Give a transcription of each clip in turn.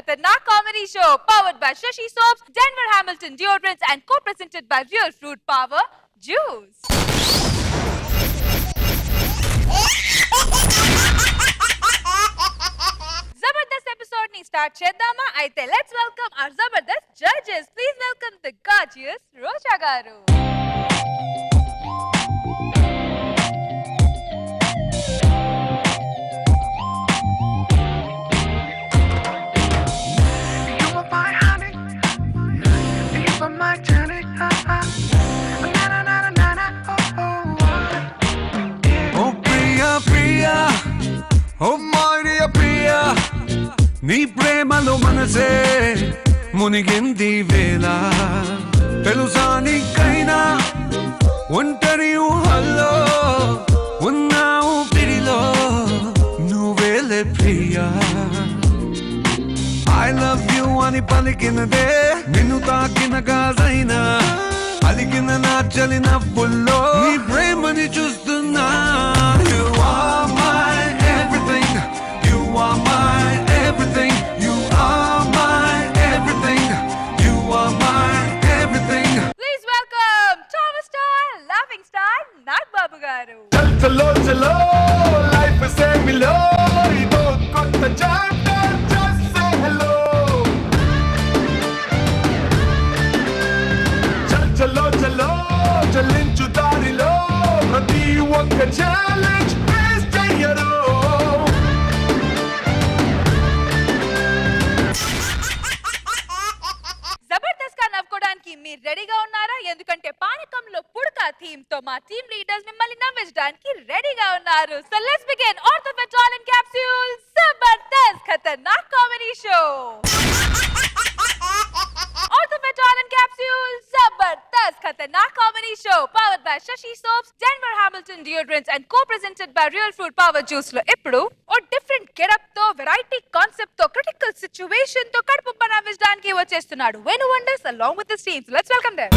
Khatarnak Comedy Show, powered by Shashi Soaps, Denver Hamilton Deodorants, and co-presented by Real Fruit Power Juice. Zabardast episode ni start cheddama. Aithe let's welcome our Zabardast judges. Please welcome the gorgeous Roja garu. Oh my dear Priya, nee premalo manase munigindi vela telusa nikaina ontari uhallo unnau pirilo nuvele Priya. I love you ani palikinade ninnu taakina gazaina aligina na chalina pullo nee premani chustunna. You are my everything, you are my everything, you are my everything, you are my everything. Please welcome Thomas Style, Laughing Style, Nag Babu garu. Chalo chalo, life is a milo, ido kotta chapter, just say hello. Chalo chalo, chalinchu darilo, prati okka challenge face cheyaro. Jabardasth గా నవ్వుకోవడానికి మీరు రెడీగా ఉన్నారా? ఎందుకంటే పానకంలో పుడక theme తో మా team leaders మిమ్మల్ని నవ్వించడానికి రెడీగా ఉన్నారు. So let's begin Orthofetal and capsule Jabardasth Khatarnak comedy show. Orthofetal and Capsule Zabardast Khatarnak Comedy Show, powered by Shashi Soaps, Denver Hamilton Deodorants, and co-presented by Real Fruit Power Juice. Lo ippudu o different getup tho, variety concept tho, critical situation tho kadupu banavishdaniki vachestunnadu Venu Wonders along with his team. So let's welcome them.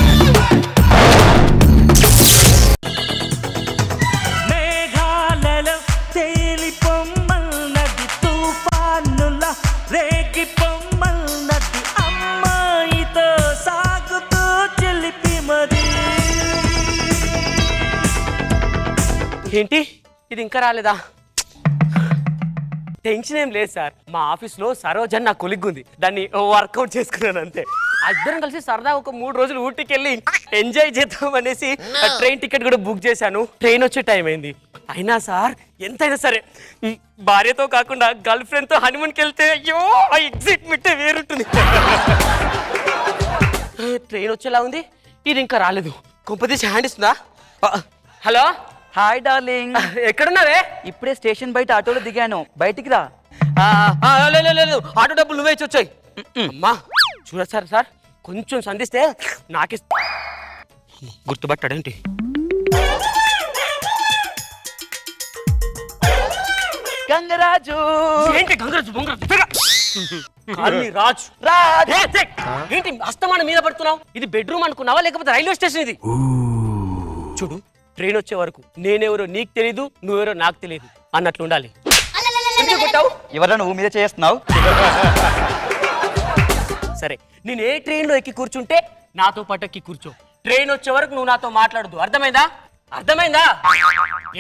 మేఘాలలో తేలి పొమ్మన్నది తుఫానుల రేగి పొమ్మన్నది అమ్మాయితో సాగుతూ చెల్లిపి మరి. ఏంటి ఇది ఇంకా రాలేదా? టెన్షన్ ఏం లేదు సార్. మా ఆఫీస్లో సరోజ్ అని నా కొలిగ్ ఉంది, దాన్ని వర్కౌట్ చేసుకున్నాను అంతే. ఇద్దరం కలిసి సరదా ఒక 3 రోజులు ఊటీకి వెళ్ళి ఎంజాయ్ చేద్దాం అనేసి ట్రైన్ టికెట్ కూడా బుక్ చేశాను. ట్రైన్ వచ్చే టైం అయింది. అయినా సార్ ఎంతైనా సరే భార్యతో కాకుండా గర్ల్ ఫ్రెండ్తో హనీమూన్కి వెళ్తే అయ్యో ఆ ఎగ్జైట్మెంట్ వేరుంటుంది. ట్రైన్ వచ్చేలా ఉంది, ఇది ఇంకా రాలేదు. కొంపదీసి హ్యాండ్ ఇస్తుందా? హలో, హాయ్ డార్లింగ్, ఎక్కడున్నావే? ఇప్పుడే స్టేషన్ బయట ఆటోలో దిగాను, బయటికి రా. లేదు, ఆటో డబ్బులు నువ్వే ఇచ్చి వచ్చాయి. అమ్మా చూడ సార్, సార్ కొంచెం సంధిస్తే నాకే గుర్తుపట్టాడేంటి? గంగరాజు. ఏంటి గంగరాజు? రాజు రాజ్ ఏంటి అస్తమానం మీద పడుతున్నావు? ఇది బెడ్రూమ్ అనుకున్నావా లేకపోతే రైల్వే స్టేషన్? ఇది చూడు, ట్రైన్ వచ్చే వరకు నేనెవరో నీకు తెలీదు, నువ్వెవరో నాకు తెలియదు అన్నట్లు ఉండాలి. ఎవరా నువ్వు మీద చేస్తున్నావు? సరే, నేను ఏ ట్రైన్ లో ఎక్కి కూర్చుంటే నాతో పాటు ఎక్కి కూర్చో. ట్రైన్ వచ్చే వరకు నువ్వు నాతో మాట్లాడదు, అర్థమైందా? అర్థమైందా?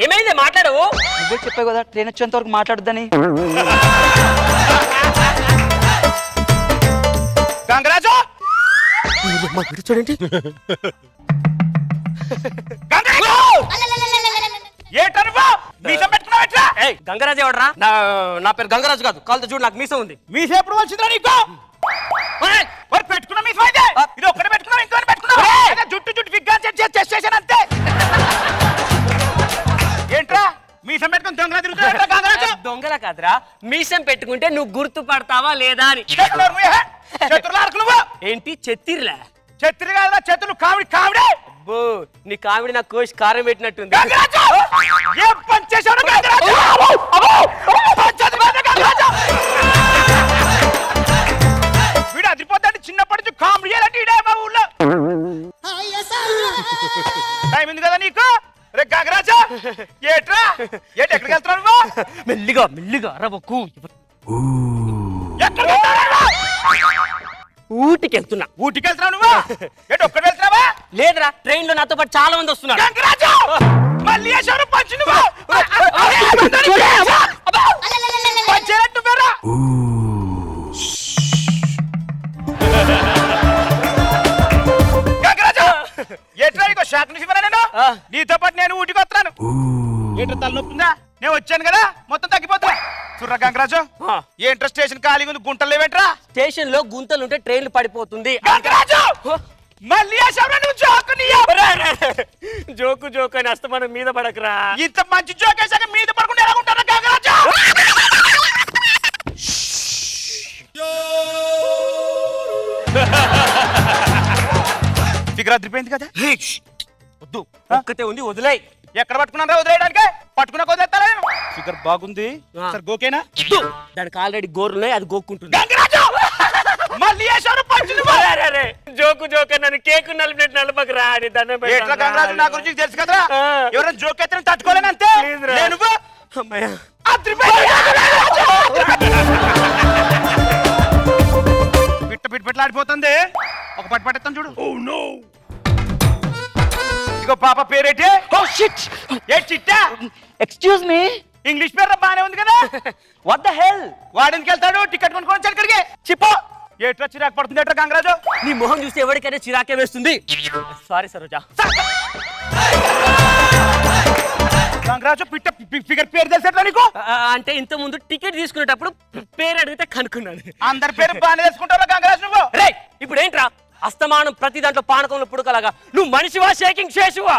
ఏమైంది మాట్లాడవు? నువ్వే చెప్పావు కదా ట్రైన్ వచ్చేంత వరకు మాట్లాడొద్దని. గంగరాజు చూడండి, గంగరాజు ఎవడరా? నా పేరు గంగరాజు కాదు, కాళ్ళతో చూడు నాకు మీసం ఉంది. మీసే ఎప్పుడు వచ్చిందిరా నీకు? పెట్టుకున్నా మీ ఫైదే ఇది ఒక్కడే పెట్టుకున్నావు, ఇంకో పెట్టుకున్నావు. జుట్టు జుట్టు విగ్గా చేసేసాను అంతే. ఏంట్రా మీసం పెట్టుకుని దొంగలా తిరుగుతున్నా? దొంగల కాదురా, మీసం పెట్టుకుంటే నువ్వు గుర్తుపడతావా లేదా అని. ఏంటి చెత్తిరిలా? చెత్తిరి కాదురా, చేతులు కావిడి కావిడే. అబ్బో, నీ కావిడి నా కోసి కారం పెట్టినట్టుంది. ఏం పని చేశాడు గంగరాజు? వీడు అదిరిపోతాడు. చిన్నప్పటి నుంచి కామెడీ అంటే ఇడే మా ఊళ్ళో. టైం ఉంది కదా నీకు? రే గంగరాజా, ఏట్రా ఏంటి ఎక్కడికి వెళ్తున్నావు? మెల్లిగా మెల్లిగా అరవకు. ఎక్కడికి వెళ్తున్నావు? ఊటికి వెళ్తున్నా. ఊటికి వెళ్తున్నావు నువ్వు? ఏంటి ఒక్కడు వెళ్తున్నావా? లేదురా, ట్రైన్ లో నాతో పాటు చాలా మంది వస్తున్నారు. గంగరాజు మళ్ళీ వేసావు పంచి నువ్వు. పంచేనట్టు నువ్వేరా? గంగరాజు ఎట్లా నీకు షాక్ నుంచి నేను నీతో పాటు నేను ఊటికి వస్తున్నాను. ఏంటో తలనొప్పిందా? నేను వచ్చాను కదా మొత్తం తగ్గిపోతున్నా. చూడరా గంగరాజు, ఏంట్రా స్టేషన్ ఖాళీగా ఉంది, గుంటలు లేవేంట్రా? స్టేషన్ లో గుంతలు ఉంటే ట్రైన్లు పడిపోతుంది. గంగరాజు మళ్ళీ నువ్వు జోకు జోకు జోకు అని అస్తమానం మీద పడకరా. ఇంత మంచి జోక్ వేసాక మీద పడకుండా ఎలా ఉంటారా గంగరాజు? ఫిగర్ అదిరిపోయింది కదా. వద్దు, ఒక్కతే ఉంది, వదిలేయ్. ఎక్కడ పట్టుకున్నారా వదిలేయడానికి? పట్టుకున్నా వదిలేస్తారా? ఫిగర్ బాగుంది సార్, గోకేనా? దానికి ఆల్రెడీ గోర్లున్నాయి, అది గోక్కుంటుంది. గంగరాజు మళ్ళీ జోకు జోకు నన్ను కేకు నలిపినట్టు నలపకరా అని దండం ఎట్లా గంగరాజు నా గురించి తెలుసు కదా. ఎవరైనా జోక్ ఎత్తే తట్టుకోలేను అంతే. పిట్ట పిట్ట పిట్టలాడిపోతుంది. ఒక పట్టు పట్టేస్తాను చూడు. ఇగో పాప పేరేంటి? ఏ చిట్టా? ఎక్స్క్యూజ్ మీ, ఇంగ్లీష్ పేరు బానే ఉంది కదా. What the hell? వాడికి వెళ్తాడు టికెట్ కొనుక్కొని చక్కడికి చిప్పో. ఏట్లా చిరాకు పడుతుంది ఎట్లా గంగరాజు? నీ మొహం చూస్తే ఎవరికైనా చిరాకే వేస్తుంది. సారీ సరోజా. గంగరాజు పిట్ట ఫిగర్ పేరు తెలిసేట్లా నీకు? అంటే ఇంత ముందు టికెట్ తీసుకునేటప్పుడు పేరు అడిగితే కనుక్కున్నాను. అందరి పేరు బాగానే తెలుసుకుంటావు గంగరాజు నువ్వు. రే ఇప్పుడు ఏంట్రా అస్తమానం ప్రతి దాంట్లో పానకంలో పుడకలాగా? నువ్వు మనిషివా షేకింగ్ శేషువా?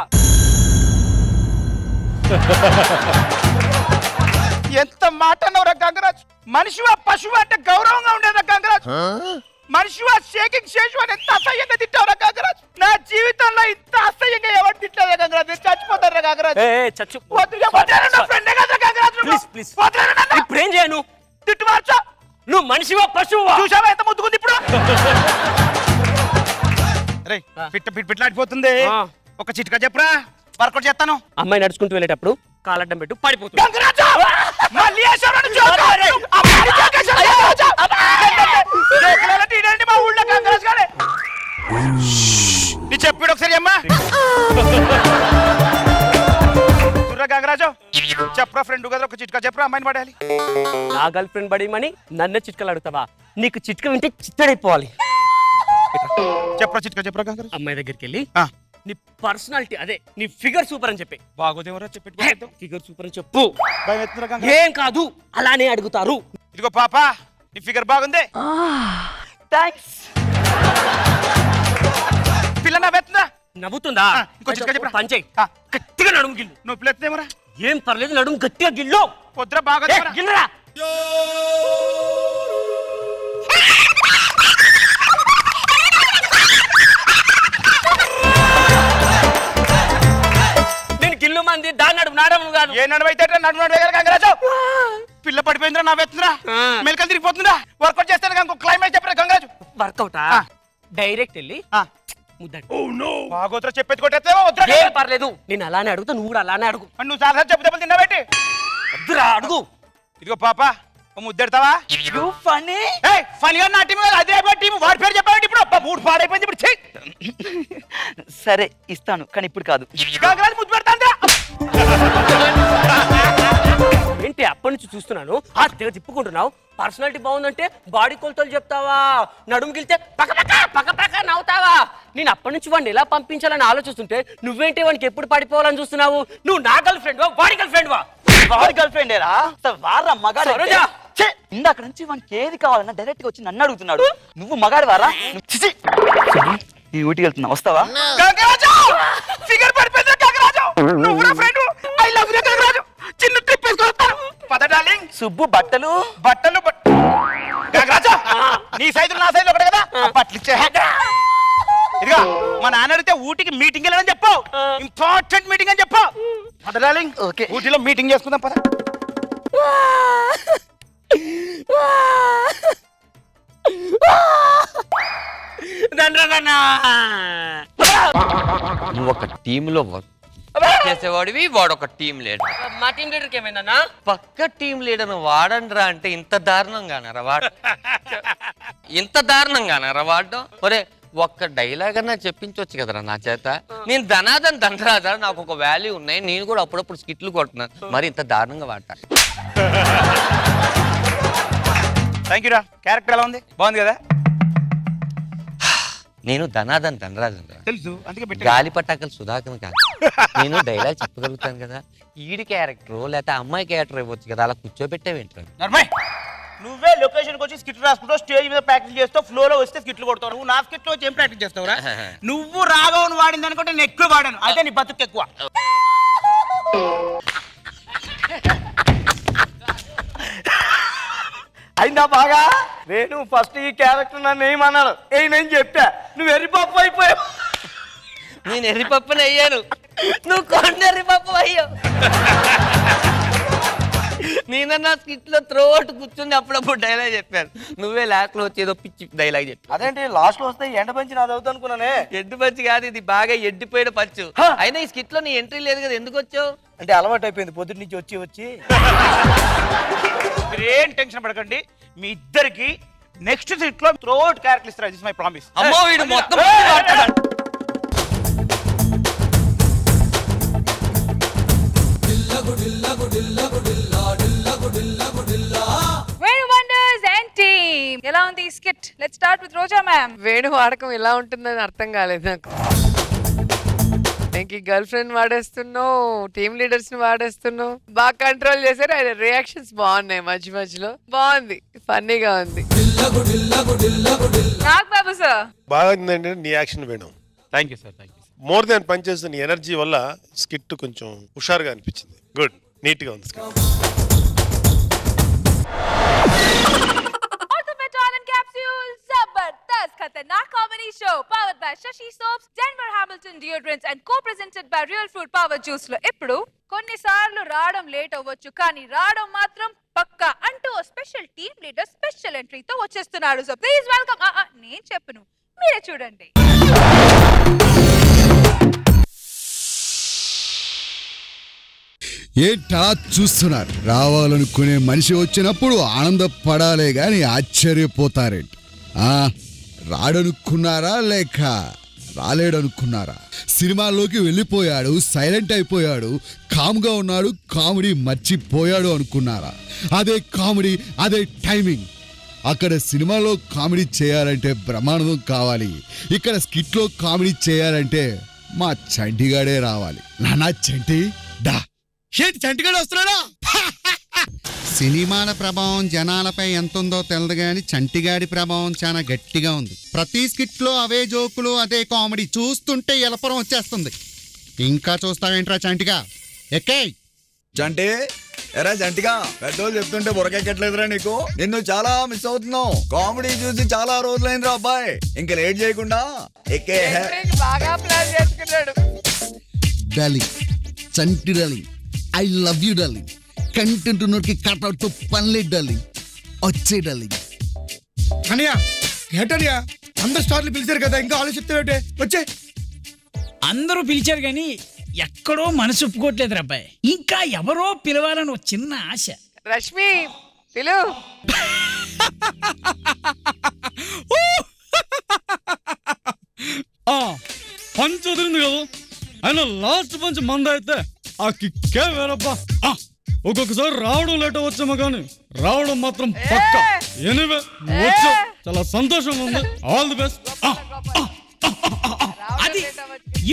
ఎంత మాట అన్నవరా గంగరాజు? మనిషివా పశువు అంటే గౌరవంగా ఉండేదా గంగరాజు? మనిషివా షేకింగ్ శేషు అని ఎంత అసహ్యంగా తిట్టావురా గంగరాజు? నా జీవితంలో ఇంత అసహ్యంగా ఎవరు తిట్టలేదా గంగరాజు? చచ్చిపోతారా గంగరాజు? చచ్చు. ఇప్పుడు ఏం చేయను? తిట్టు మార్చా. నువ్వు మనిషివా పశువా? చూసావా ఎంత ముద్దుకుంది ఇప్పుడు? రే పిట్ట పిట్లాడిపోతుంది. ఒక చిట్కా చెప్పరా, వర్కౌట్ చేస్తాను. అమ్మాయి నడుచుకుంటూ వెళ్ళేటప్పుడు కాలడ్డం పెట్టు, పడిపోతుంది. మా ఊళ్ళో గంగరాజు గారే నీ చెప్పాడు ఒకసారి అమ్మా. చూడరా గంగరాజు, చెప్పరా ఫ్రెండ్ కదా, ఒక చిట్కా చెప్పరా అమ్మాయిని పడాలి. నా గర్ల్ ఫ్రెండ్ పడేయమని నన్నే చిట్కలు అడుగుతావా? నీకు చిట్క వింటే చిత్తడైపోవాలి. చెప్పరా చిట్కా చెప్పరా గంగరాజు. అమ్మాయి దగ్గరికి వెళ్ళి నీ పర్సనాలిటీ అదే నీ ఫిగర్ సూపర్ అని చెప్పి. బాగోదేమరా చెప్పి ఫిగర్ సూపర్ అని చెప్పు. ఏం కాదు అలానే అడుగుతారు. ఇదిగో పాప నీ ఫిగర్ బాగుంది. థాంక్స్. పిల్ల నవ్వుతుందా? నవ్వుతుందా? ఇంకో చిట్కా చెప్పరా. పంచే గట్టిగా నడుము గిల్లు. నువ్వు పిల్లెత్తేమరా? ఏం పర్లేదు, నడుము గట్టిగా గిల్లు. పొద్దున బాగా గిల్లరా. నేను గిల్లు మంది దాని నడుము నాడము కాదు. ఏ నడుమైతే నడుము గంగరాజు. పిల్ల పడిపోయిందిరా, నవ్వుతుందిరా, మెలకలు తిరిగిపోతుందిరా. వర్కౌట్ చేస్తాను ఇంకో క్లైమాక్స్ చెప్పరా గంగరాజు. వర్కౌటా? డైరెక్ట్ వెళ్ళి బాగోతురా చెప్పేది కొట్టేస్తావా? వద్దురా. ఏం పర్లేదు, నేను అలానే అడుగుతా, నువ్వు కూడా అలానే అడుగు. నువ్వు చాలా చెప్పు దెబ్బలు తిన్నావేంటి? వద్దురా అడుగు. ఇదిగో పాప ముద్దెడతావా? You funny. ఫనీగా నా టీం అదే టీం. వాడి పేరు చెప్పాడు ఇప్పుడు. మూడు పాడైపోయింది ఇప్పుడు. సరే ఇస్తాను, కానీ ఇప్పుడు కాదు. గంగరాజు ముద్దు పెడతాందా? ఏంటి అప్పటి నుంచి చూస్తున్నాను ఆ తెగ తిప్పుకుంటున్నావు. పర్సనాలిటీ బాగుందంటే బాడీ కొలతలు చెప్తావా? నడుము గిలితే పక్క నవ్వుతావా? నేను అప్పటి నుంచి వాడిని ఎలా పంపించాలని ఆలోచిస్తుంటే నువ్వేంటి వాడికి ఎప్పుడు పడిపోవాలని చూస్తున్నావు? నువ్వు నా గర్ల్ ఫ్రెండ్ వా వాడి గర్ల్ ఫ్రెండ్ వా? వాడి గర్ల్ ఫ్రెండ్ ఏరా? వారా మగాడు? ఇందాక నుంచి వానికి ఏది కావాలన్నా డైరెక్ట్ గా వచ్చి నన్ను అడుగుతున్నాడు. నువ్వు మగాడు వారా? ఈ ఊటికి వెళ్తున్నా, వస్తావా? గంగరాజు ఫిగర్ పడిపోయింది గంగరాజు. నువ్వు నా friend. I love you Gangaraju. చిన్న ట్రిప్ వేసుకొస్తాను. పద డార్లింగ్. సుబ్బు బట్టలు గంగరాజు నీ సైజు నా సైజు ఒకటే కదా, బట్టలు ఇచ్చే. ఇదిగా మా నాన్న అడిగితే ఊటీకి మీటింగ్ వెళ్ళని చెప్పు. ఇంపార్టెంట్ మీటింగ్ అని చెప్పు. పద డార్లింగ్. ఓకే. ఊటీలో మీటింగ్ చేసుకుందాం పద. నువ్వు ఒక టీంలో చేసేవాడివి, వాడొక టీం లీడర్. మా టీం లీడర్కి ఏమైందన్నా? పక్క టీం లీడర్ వాడండ్రా అంటే ఇంత దారుణంగానరా వాడు? ఇంత దారుణంగానా వాడడం? ఒరే ఒక్క డైలాగ్ అన్నా చెప్పించవచ్చు కదరా నా చేత. నేను ధనాదన్ దండరాదా, నాకు ఒక వాల్యూ ఉన్నాయి, నేను కూడా అప్పుడప్పుడు స్కిట్లు కొడుతున్నాను, మరి ఇంత దారుణంగా వాడతా. థ్యాంక్ యూ రా. క్యారెక్టర్ ఎలా ఉంది? బాగుంది కదా? నేను ధనాదన్ దండరాజన్ రా, తెలుసు, అందుకే పెట్టా. గాలి పటాకలు సుధాకర్ కాదు. నేను డైలాగ్ చెప్పగలుగుతాను కదా. ఈడి క్యారెక్టర్ లేకపోతే అమ్మాయి క్యారెక్టర్ ఇవ్వచ్చు కదా, అలా కూర్చోబెట్టేవేంటారు? నువ్వే లొకేషన్ వచ్చి స్కిట్ రాసుకుంటావు, స్టేజ్ మీద ప్రాక్టీస్ చేస్తావు, ఫ్లో లో వస్తే స్కిట్లు కొడతావు. నువ్వు నా స్కిట్ లో వచ్చి ఏం ప్రాక్టీస్ చేస్తావురా? నువ్వు రాఘవన్ వాడింది అనుకుంటే నేను ఎక్కువ వాడాను, అదే నీ బతుకు ఎక్కువ. అయిందా బాగా? నేను ఫస్ట్ ఈ క్యారెక్టర్ నన్ను ఏమన్నాను, నేను చెప్పా, నువ్వు ఎర్రిపప్పు అయిపోయావు. నేను ఎర్రిపప్పుని అయ్యాను, నువ్వు కొండ ఎర్రిపప్పు అయ్యావు. నేనన్నా స్కిట్ లో త్రోట్ కూర్చుని అప్పుడప్పుడు డైలాగ్ చెప్పాను, నువ్వే లాస్ట్ లో వచ్చి ఏదో పిచ్చి డైలాగ్ చెప్పి. అదేంటి లాస్ట్ లో వస్తే ఎండ పంచి నాది అవుతా అనుకున్నానే. ఎడ్డు పంచి కాదు, ఇది బాగా ఎడ్డిపోయిన పంచు. అయినా ఈ స్కిట్ లో నీ ఎంట్రీ లేదు కదా, ఎందుకు వచ్చావు? అంటే అలవాటు అయిపోయింది పొద్దున్న నుంచి వచ్చి. మీరేం టెన్షన్ పడకండి, మీ ఇద్దరికి నెక్స్ట్ సీట్ లో త్రోట్ క్యారెక్టర్ ఇస్తారు. This my promise. అమ్మో వీడు మొత్తం Venu Wonders and team. ఎలా ఉంది ఈ skit? Let's start with Roja ma'am. Venu వాడకం ఎలా ఉంటుందని అర్థం కాలేదు నాకు. ఇంక గర్ల్ ఫ్రెండ్ వాడేస్తున్నావు, టీమ్ లీడర్స్ ని వాడేస్తున్నావు, బాగా కంట్రోల్ చేశారు. ఆయన రియాక్షన్స్ బాగున్నాయి, మధ్య మధ్యలో బాగుంది, ఫన్నీగా ఉంది. నాగ్ బాబు సార్ బాగుందండి నీ action Venu. Thank you sir. Thank you. More than పనిచేసిన నీ ఎనర్జీ వల్ల స్కిట్ కొంచెం హుషారుగా అనిపించింది. గుడ్, నీట్ గా ఉంది skit. Talent Capsule Zabardast Khatarnak Comedy Show powered by Shashi Soaps, Denver Hamilton Deodorants and co-presented by Real Fruit Power Juice లో ఇప్పుడు కొన్నిసార్లు రావడం లేట్ అవ్వచ్చు, కానీ రావడం మాత్రం పక్కా అంటూ స్పెషల్ టీమ్ లీడర్ స్పెషల్ ఎంట్రీతో వచ్చేస్తున్నాడు. So please welcome. నేను చెప్పను, మీరే చూడండి. ఏంటా చూస్తున్నారు? రావాలనుకునే మనిషి వచ్చినప్పుడు ఆనందపడాలే గాని ఆశ్చర్యపోతారేంటి? రాడనుకున్నారా లేక రాలేడనుకున్నారా? సినిమాల్లోకి వెళ్ళిపోయాడు, సైలెంట్ అయిపోయాడు, కామ్గా ఉన్నాడు, కామెడీ మర్చిపోయాడు అనుకున్నారా? అదే కామెడీ, అదే టైమింగ్. అక్కడ సినిమాలో కామెడీ చేయాలంటే బ్రహ్మాండం కావాలి, ఇక్కడ స్కిట్లో కామెడీ చేయాలంటే మా చంటిగాడే రావాలి. నానా చంటి డా. ఏంటి చంటిగాడు వస్తున్నాడా? సినిమాల ప్రభావం జనాలపై ఎంతుందో తెలదు గాని చంటిగాడి ప్రభావం చాలా గట్టిగా ఉంది. ప్రతి స్కిట్ లో అవే జోకులు, అదే కామెడీ, చూస్తుంటే ఎలపరం వచ్చేస్తుంది. ఇంకా చూస్తావేంట్రా చంటిగా? ఎక్కే చంటి, ఎరా చంటిగా, పెద్దోళ్ళు చెప్తుంటే బురకెక్కట్లేదురా నీకు? నిన్ను చాలా మిస్ అవుతున్నావు. కామెడీ చూసి చాలా రోజులైందిరా అబ్బాయి. ఇంకా లేట్ చేయకుండా ఎక్కే. బాగా ప్లాన్ చేసుకున్నాడు. Darling, Chanti darling, I love you darling. Content ఉన్నోడికి కట్అవుట్ తో పనిలే డార్లింగ్. వచ్చే డార్లింగ్. అనియా ఏటనియా, అందరు స్టార్లు పిలిచారు కదా, ఇంకా ఆలోచిస్తావేటే? వచ్చే. అందరూ పిలిచారు కానీ ఎక్కడో మనసు ఒప్పుకోవట్లేదు అబ్బాయి. ఇంకా ఎవరో పిలవాలని ఒక చిన్న ఆశ. రష్మి పిలు. పంచ్ వదిలింది కదా, అయినా లాస్ట్ పంచ్ మంద అయితే ఆ కిక్కే వేరబ్బా. ఒక్కొక్కసారి రావడం లేట్ వచ్చామో కానీ రావడం మాత్రం పక్కా. ఎనీవే వచ్చా, చాలా సంతోషంగా ఉంది. All the best. అది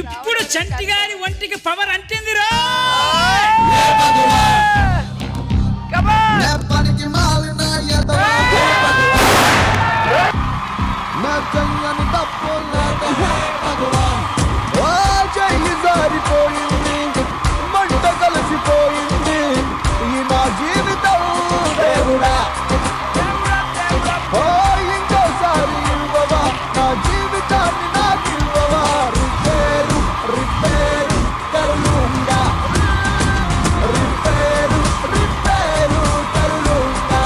ఇప్పుడు చంటి గారి ఒంటికి పవర్ అంటేందిరా. మంట కలిసిపోయింది ఈ నా జీవితం దేవుడా. ఇంకోసారి ఇవ్వవా నా జీవితాన్ని, నాకు ఇవ్వవా. రిపేరు రిపేరు కరులుంగా, రిపేరు రిపేరు కరులుంగా.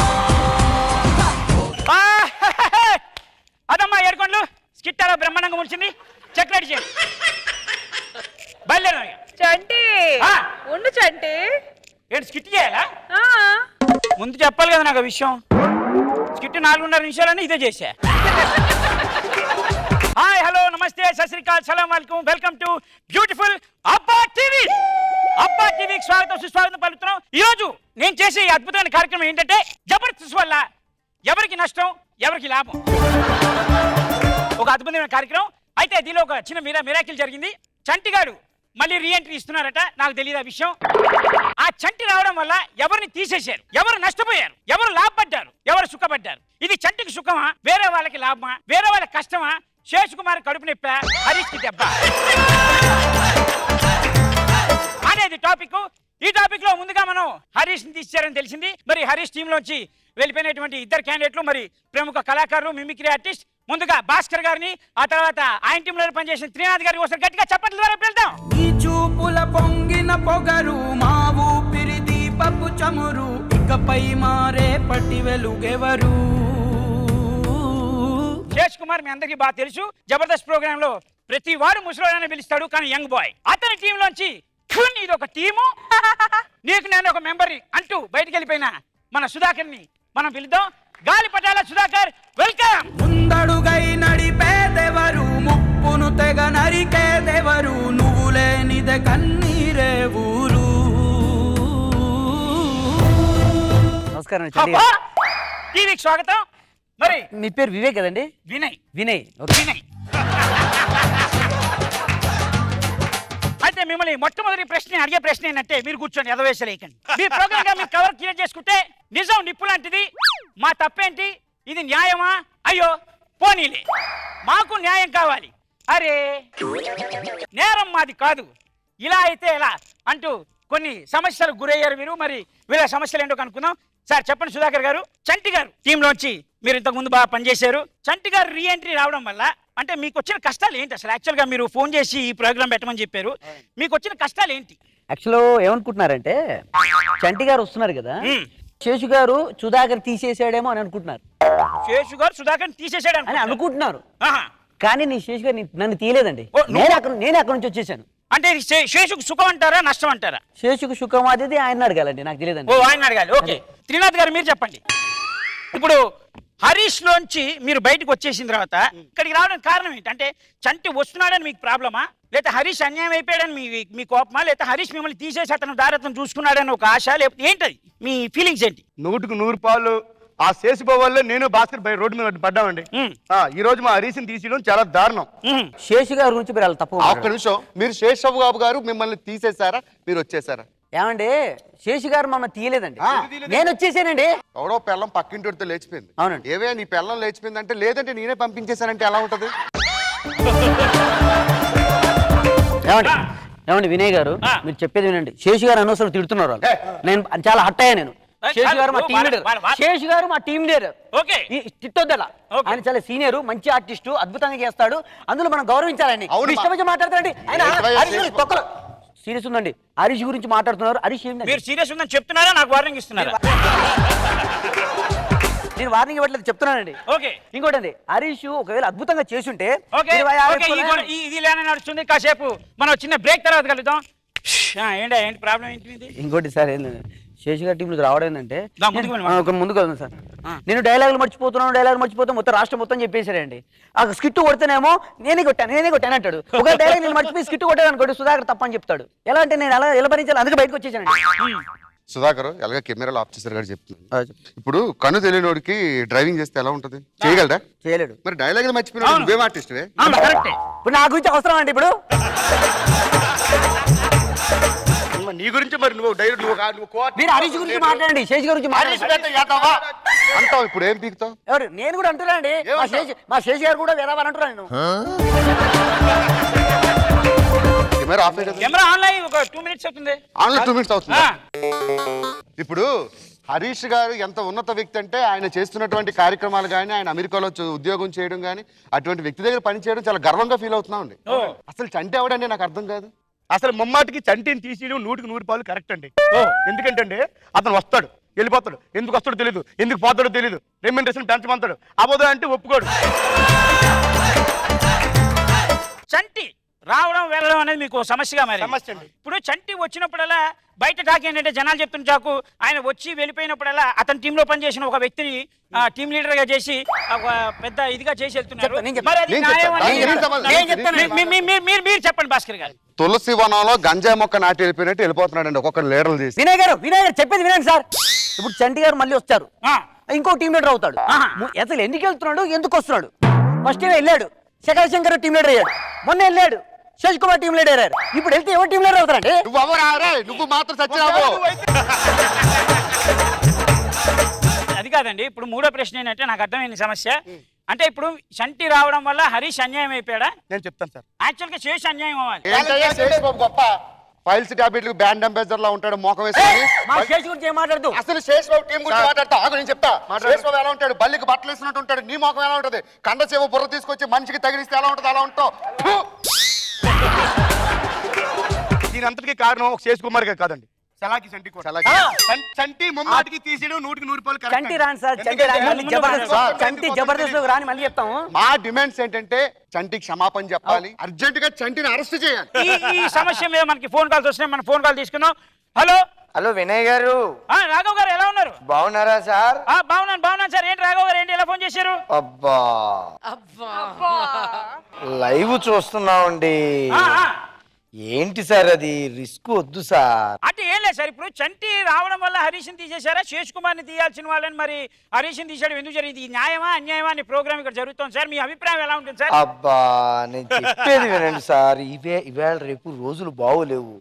అదమ్మా ఏడుకోండ్లు స్కిట్ అలా బ్రహ్మాండంగా ముడిచింది. చెక్ రెడీ చేయండి, బయలుదేరా. చంటి ఉండు చంటి. ఏంటి స్కిట్ చేయాలా? ముందు చెప్పాలి కదా నాకు విషయం. స్కిట్ కాబట్టి 4.5 నిమిషాలని ఇదే చేశా. హాయ్ హలో నమస్తే సత్ శ్రీ అకాల్ సలాం వాలేకుం వెల్కమ్ టు బ్యూటిఫుల్ అబ్బా టీవీ. అబ్బా టీవీకి స్వాగతం సుస్వాగతం పలుకుతున్నాం. ఈ రోజు నేను చేసే ఈ అద్భుతమైన కార్యక్రమం ఏంటంటే జబర్దస్త్ వల్ల ఎవరికి నష్టం ఎవరికి లాభం, ఒక అద్భుతమైన కార్యక్రమం. అయితే దీనిలో ఒక చిన్న మిరాకిల్ జరిగింది. చంటి గారు మళ్ళీ రీఎంట్రీ ఇస్తున్నారట. నాకు తెలియదు ఆ విషయం. ఆ చంటి రావడం వల్ల ఎవరిని తీసేశారు, ఎవరు నష్టపోయారు, ఎవరు లాభపడ్డారు, ఎవరు సుఖపడ్డారు. ఇది చంటికి సుఖమా, వేరే వాళ్ళకి లాభమా, వేరే వాళ్ళకి కష్టమా, శేషకుమార్ కడుపు నొప్ప, హరీష్కి దెబ్బ అనేది టాపిక్. ఈ టాపిక్ లో ముందుగా మనం హరీష్ ని తీసేశారని తెలిసింది. మరి హరీష్ టీమ్ లోంచి వెళ్ళిపోయినటువంటి 2 క్యాండిడేట్లు, మరి ప్రముఖ కళాకారులు, మిమిక్రీ ఆర్టిస్ట్. ముందుగా భాస్కర్ గారిని, ఆ తర్వాత ఆయన టీమ్ లో పనిచేసిన త్రినాథ్ గారికి ఒకసారి గట్టిగా చప్పట్ల ద్వారా వెళ్దాం. ఈ చూపుల పొంగిన పొగరు మా ఊపిరి దీపపు చమురు, ఇకపై మారే పట్టి వెలుగెవరు. శేష్ కుమార్ మీ అందరికీ బాగా తెలుసు. జబర్దస్త్ ప్రోగ్రామ్ లో ప్రతి వాడు ముసలోడని పిలుస్తాడు, కానీ యంగ్ బాయ్. అతని టీం లోంచి ఇది ఒక టీము, నీకు నేను ఒక మెంబర్ అంటూ బయటికి వెళ్ళిపోయిన మన సుధాకర్ ని మనం పిలుద్దాం. గాలిపటాల సుధాకర్, వెల్కమ్. ముందడుగై నడిపేదెవరు, ముప్పును తెగ నరికేదెవరు, నువ్వు లేనిదే కన్నీరే ఊరు. నమస్కారం. టీవీకి స్వాగతం. మరి మీ పేరు వివేక్ కదండి? వినయ్. వినయ్. వినయ్. అయితే మిమ్మల్ని మొట్టమొదటి ప్రశ్న అడిగే ప్రశ్న ఏంటంటే, మీరు కూర్చొని ఎదవేసలేకండి. మీ ప్రోగ్రామ్ గా మీరు కవర్ క్లియర్ చేసుకుంటే నిజం నిప్పు లాంటిది. మా తప్పేంటి, ఇది న్యాయమా? అయ్యో పోనీలే, మాకు న్యాయం కావాలి. అరే నేరం మాది కాదు, ఇలా అయితే ఎలా అంటూ కొన్ని సమస్యలకు గురయ్యారు మీరు. మరి వీళ్ళ సమస్యలు ఏంటో కనుక్కుందాం. సార్ చెప్పండి సుధాకర్ గారు, చంటి గారు టీంలోంచి మీరు ఇంతకు ముందు బాగా పనిచేశారు. చంటి గారు రీఎంట్రీ రావడం వల్ల అంటే మీకు వచ్చిన కష్టాలు ఏంటి అసలు? యాక్చువల్ గా మీరు ఫోన్ చేసి ఈ ప్రోగ్రామ్ పెట్టమని చెప్పారు, మీకు వచ్చిన కష్టాలు ఏంటి? యాక్చువల్ ఏమనుకుంటున్నారంటే, చంటి గారు వస్తున్నారు కదా, శేషు గారు సుధాకర్ తీసేసాడేమో అని అనుకుంటున్నారు. శేషు గారు సుధాకర్ తీసేసాడు అని అనుకుంటున్నారు, కానీ నీ శేషు గారు నన్ను తీయలేదండి. నేను అక్కడ నుంచి వచ్చేసాను. అంటే శేషుకు సుఖం అంటారా నష్టం అంటారా? శేషుకు సుఖం అది ఆయన అడగాలండి, నాకు తెలియదండి. ఓ ఆయన అడగాలి. ఓకే త్రినాథ్ గారు మీరు చెప్పండి. ఇప్పుడు హరీష్ లోంచి మీరు బయటకు వచ్చేసిన తర్వాత ఇక్కడికి రావడానికి కారణం ఏంటి? అంటే చంటి వస్తున్నాడని మీకు ప్రాబ్లమా, లేదా హరీష్ అన్యాయం అయిపోయాడని మీ కోపమా, లేదా హరీష్ మిమ్మల్ని తీసేసి అతను దారత్వం చూసుకున్నాడని ఒక ఆశ, లేకపోతే ఏంటది మీ ఫీలింగ్స్ ఏంటి? 100కు 100 పాలు ఆ శేషుబాబు నేను భాస్కర్ బై రోడ్డు మీద పడ్డామండి. ఈ రోజు మా హరీష్ని తీసేయడం చాలా దారుణం. శేషు గారి గురించి మీరు తప్పు. ఒక్క నిమిషం, మీరు శేషబాబు గారు మిమ్మల్ని తీసేశారా, మీరు వచ్చేసారా? ఏమండి, శేషు గారు మమ్మల్ని తీయలేదండి, నేను వచ్చేసానండి. ఎవడో పెళ్ళం పక్కింటితో లేచిపోయింది. అవునండి. ఏవే నీ పెళ్ళం లేచిపోయింది అంటే, లేదంటే నేనే పంపించేశానంటే ఎలా ఉంటది? ఏమండి వినయ్ గారు, మీరు చెప్పేది వినండి. శేషు గారు అనవసరం తిడుతున్నారు. నేను చాలా హట్ అయ్యా. నేను శేషు గారు మా టీం లీడర్, శేషు గారు మా టీం లీడర్, తిట్టొద్దలా. ఆయన చాలా సీనియర్, మంచి ఆర్టిస్టు, అద్భుతంగా చేస్తాడు. అందులో మనం గౌరవించాలండి. ఇష్టం మాట్లాడతారండి ఆయన. సీరియస్ ఉందండి, హరీష్ గురించి మాట్లాడుతున్నారు. హరీష్ ఏంటి? మీరు సీరియస్ ఉందని చెప్తున్నారా, నాకు వార్నింగ్ ఇస్తున్నారా? నేను వార్నింగ్ ఇవ్వట్లేదు, చెప్తున్నానండి. ఓకే. ఇంకోటి అండి, హరీష్ ఒకవేళ అద్భుతంగా చేసుంటే ఇది లేని నడుస్తుంది. కాసేపు మనం చిన్న బ్రేక్ తర్వాత కలుద్దాం. ఏంటి ప్రాబ్లం ఏంటి? ఇంకోటి సార్ ఏంటంటే, శేషు గారి టీంలోకి రావడం ఏంటంటే, ముందుకు వెళ్దాం సార్. నేను డైలాగులు మర్చిపోతాను, మొత్తం రాష్ట్రం మొత్తం చెప్పేశారండి. ఆ స్కిట్ కొడితేనేమో నేనే కొట్టాను అంటాడు. ఒక డైలాగ్ నేను మర్చిపోయి స్కిట్ కొట్టాను అనుకోండి, సుధాకర్ తప్పని చెప్తాడు. ఎలా అంటే నేను అలా ఎలా భరించాలి, అందుకే బయటకు వచ్చేసానండి. సుధాకర్ ఎలాగ కెమెరాలో ఆఫీసర్ గారు చెప్తున్నాను. ఇప్పుడు కన్ను తెలియనోడికి డ్రైవింగ్ చేస్తే ఎలా ఉంటది? చేయగలరా? చేయలేడు. మరి డైలాగ్ మర్చిపోయినా నువ్వేం ఆర్టిస్ట్వే? ఇప్పుడు నా గురించి అవసరం అండి. ఇప్పుడు నీ గురించి మరి నువ్వు మీరు హరీష్ గురించి మాట్లాడండి, శేష్ గురించి అంటావు. ఇప్పుడు ఏం పీకుతావు? ఎవరు? నేను కూడా అంటున్నా అండి, మా శేష్ గారు కూడా వేరే అంటున్నా నేను. కెమెరా ఆన్లైన్ ఒక 2 minutes అవుతుంది. ఆన్లైన్ 2 minutes అవుతుంది. ఇప్పుడు హరీష్ గారు ఎంత ఉన్నత వ్యక్తి అంటే, ఆయన చేస్తున్నటువంటి కార్యక్రమాలు కానీ, ఆయన అమెరికాలో ఉద్యోగం చేయడం కానీ, అటువంటి వ్యక్తి దగ్గర పని చేయడం చాలా గర్వంగా ఫీల్ అవుతున్నామండి. అసలు చంటి ఎవడండి నాకు అర్థం కాదు. అసలు ముమ్మాటికి చంటిని తీసేయడం 100కు 100 పాలు కరెక్ట్ అండి. ఎందుకంటే అతను వస్తాడు, వెళ్ళిపోతాడు, ఎందుకు వస్తాడో తెలియదు, ఎందుకు పోతాడో తెలియదు, రెమ్యూనరేషన్ పెంచమంటాడు, అబోదా అంటే ఒప్పుకోడు. చంటి రావడం వెళ్ళడం అనేది మీకు సమస్యగా మరి సమస్య అండి. ఇప్పుడు చంటి వచ్చినప్పుడల్లా బయట టాక్ ఏంటంటే జనాలు చెప్తున్న చాకు ఆయన వచ్చి వెళ్ళిపోయినప్పుడల్లా అతని టీంలో పనిచేసిన ఒక వ్యక్తిని టీం లీడర్ గా చేసి ఒక పెద్ద ఇదిగా చేసి వెళ్తున్నారు. మరి అది న్యాయం అని మీరు చెప్పండి భాస్కర్ గారు. తులసి వనంలో గంజాయి మొక్క నాటి వెళ్ళిపోయినట్టు వెళ్ళిపోతున్నాడండి ఒక్కొక్క లీడర్లు చేసి. వినయ్ గారు చెప్పేది వినండి సార్. ఇప్పుడు చంటి గారు మళ్ళీ వస్తారు, ఇంకో టీం లీడర్ అవుతాడు. అసలు ఎందుకు వెళ్తున్నాడు, ఎందుకు వస్తున్నాడు? ఫస్ట్ వెళ్ళాడు శంకర్ టీం లీడర్ అయ్యాడు, మొన్న వెళ్ళాడు శేష్ కుమార్ టీం లీడర్ అయ్యారు. ఇప్పుడు వెళ్తే ఎవరు టీం లీడర్ అవుతారండి? నువ్వు మాత్రం సచ్చినావు. అది కాదండి. ఇప్పుడు మూడో ప్రశ్న ఏంటంటే నాకు అర్థమైంది సమస్య. అంటే ఇప్పుడు చంటి రావడం వల్ల హరీష్ అన్యాయం అయిపోయాడా? నేను చెప్తాను సార్. యాక్చువల్ గా శేష్ అన్యాయం అవ్వాలి. గొప్ప ఫైల్స్ టాబ్లెట్లు బ్యాండ్ అంబాసిడర్ లా ఉంటాడు మోకం వేసుకొని. అసలు శేష్ బాబు టీం గురించి మాట్లాడతా ఆగు, నేను చెప్తా. శేష్ బాబు ఎలా ఉంటాడు? బల్లికి బట్టలు వేసినట్టు ఉంటాడు. నీ మోకం ఎలా ఉంటది? కండసేవ బుర్ర తీసుకొచ్చి మనిషికి తగిలిస్తే ఎలా ఉంటుంది? అలా ఉంటావు. దీని అంతటికి కారణం ఒక శేష్ కుమార్ గారు కాదండి, చలాకి చంటి కూడా. చంటి ముమ్మాటికి తీసేయడం 100% చంటి రాని సార్, చంటి రాని మళ్ళీ చంటి జబర్దస్త్ రాని మళ్ళీ చెప్తాము. మా డిమాండ్స్ ఏంటంటే చంటికి క్షమాపణ చెప్పాలి, అర్జెంట్ గా చంటిని అరెస్ట్ చేయాలి. ఈ సమస్య మీద మనకి ఫోన్ కాల్స్ వస్తున్నాయి, మనం ఫోన్ కాల్ తీసుకుందాం. హలో హలో వినయ్ గారు. రాఘవ్ గారు ఎలా ఉన్నారు? బాగున్నారా సార్? బాగున్నాను సార్. ఏంటి రాఘవ్ గారు, ఏంటి ఎలా ఫోన్ చేశారు? అబ్బా లైవ్ చూస్తున్నామండి. ఏంటి సార్ అది? రిస్క్ వద్దు సార్. అంటే ఏం లేదు సార్, ఇప్పుడు చంటి రావడం వల్ల హరీష్ని తీసేశారా, శేష్ కుమార్ ని తీయాల్సిన వాళ్ళని మరి హరీష్ని తీసేయడం ఎందుకు జరిగింది? ఈ న్యాయమా అన్యాయమా అనే ప్రోగ్రామ్ ఇక్కడ జరుగుతుంది సార్. మీ అభిప్రాయం ఎలా ఉంటుంది సార్? అబ్బా నేను చెప్పేది వినండి సార్, ఇవాళ రేపు రోజులు బాగోలేవు.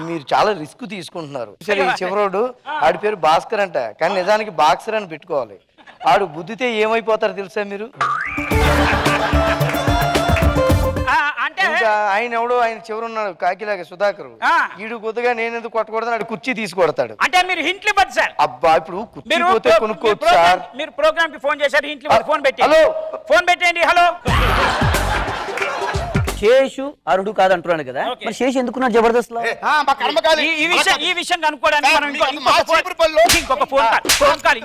మీరు చాలా రిస్క్ తీసుకుంటున్నారు. సరే ఈ చివరోడు ఆడి పేరు భాస్కర్ అంట, కానీ నిజానికి బాక్సర్ అని పెట్టుకోవాలి. ఆడు గుద్దితే ఏమైపోతారు తెలుసా మీరు? ఇంకా ఆయన ఎవడో ఆయన చివరున్నాడు కాకిలాగా సుధాకర్, ఈడు కొద్దిగా నేను ఎందుకు కొట్టకూడదు, ఆడు కుర్చీ తీసుకొడతాడు. అంటే మీరు హింట్లు ఇవ్వదు సార్. అబ్బా ఇప్పుడు కుర్చీ పోతే కొనుక్కోవచ్చు సార్. మీరు ప్రోగ్రామ్ కి ఫోన్ చేశారు, హింట్లు ఫోన్ పెట్టి. హలో ఫోన్ పెట్టండి. హలో శేషు అరుడు కాదు అంటున్నాడు కదా, మరి శేషు ఎందుకున్నాడు జబర్దస్త్ లో? ఈ విషయం కనుక్కోవడానికి మనం ఇంకొక ఫోన్ కాల్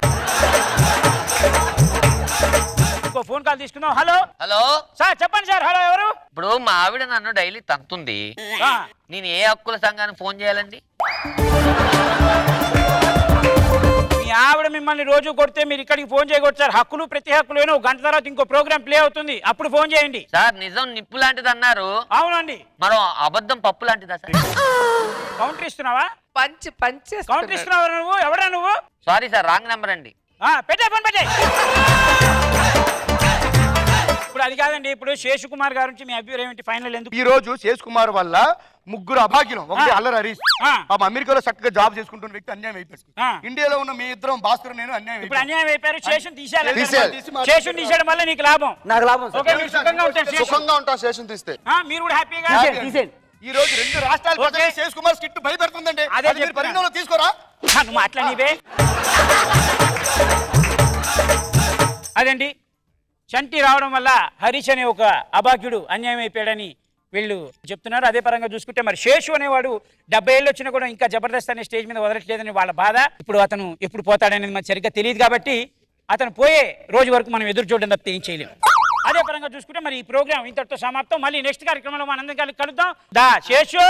ఇంకో ఫోన్ కాల్ తీసుకుందాం. హలో హలో సార్ చెప్పండి సార్. హలో ఎవరు? ఇప్పుడు మా ఆవిడ నన్ను డైలీ తంతుంది, నేను ఏ హక్కుల సంఘానికి ఫోన్ చేయాలండి? మీ ఆవిడ మిమ్మల్ని రోజు కొడితే మీరు ఇక్కడికి ఫోన్ చేయకూడదు సార్. హక్కులు ప్రతి హక్కులు ఒక గంట తర్వాత ఇంకో ప్రోగ్రామ్ ప్లే అవుతుంది, అప్పుడు ఫోన్ చేయండి సార్. నిజం నిప్పు లాంటిది అన్నారు. అవునండి. మరో అబద్ధం పప్పు లాంటిదా సార్? కౌంటర్ ఇస్తున్నావా? పంచ్ కౌంటర్ ఇస్తున్నావా నువ్వు? ఎవరా నువ్వు? సారీ సార్, రాంగ్ నెంబర్ అండి. పెట్టే ఫోన్ పెట్టే. ఇప్పుడు అది కాదండి, ఇప్పుడు శేష్ కుమార్ గారి నుంచి మీ అభిప్రాయం ఏంటి ఫైనల్? ఎందుకు ఈ రోజు శేష్ కుమార్ వల్ల ముగ్గురు అభాగ్యం, ఒకటి అల్లరి హరీష్, అమెరికాలో చక్కగా జాబ్ చేసుకుంటున్న వ్యక్తి అన్యాయం అయిపోయింది. ఇండియాలో ఉన్న మీ ఇద్దరం భాస్కర్ నేను అన్యాయం ఇప్పుడు అన్యాయం అయిపోయారు. శేషుని తీసేయాలి. శేషుని తీసేయడం వల్ల నీకు లాభం. నాకు లాభం. సుఖంగా ఉంటాం శేషుని తీస్తే. మీరు కూడా హ్యాపీగా. ఈ రోజు 2 రాష్ట్రాల ప్రజలు శేష్ కుమార్ స్కిట్ భయపెడుతుందండి. అదే మీరు పరిగణలో తీసుకోరా? నువ్వు మాట్లాడివే. అదండి, చంటి రావడం వల్ల హరీష్ అనే ఒక అభాగ్యుడు అన్యాయం అయిపోయాడని వీళ్ళు చెప్తున్నారు. అదే పరంగా చూసుకుంటే మరి శేషు అనేవాడు 70 ఏళ్ళు వచ్చినా కూడా ఇంకా జబర్దస్త్ అనే స్టేజ్ మీద వదలట్లేదని వాళ్ళ బాధ. ఇప్పుడు అతను ఎప్పుడు పోతాడనేది మనకు సరిగ్గా తెలియదు కాబట్టి అతను పోయే రోజు వరకు మనం ఎదురు చూడడం తప్పితే ఏం చేయలేము. అదే పరంగా చూసుకుంటే మరి ఈ ప్రోగ్రామ్ ఇంతటితో సమాప్తం. మళ్ళీ నెక్స్ట్ కార్యక్రమంలో మనందరం కలిసి కలుద్దాం. దా శేషు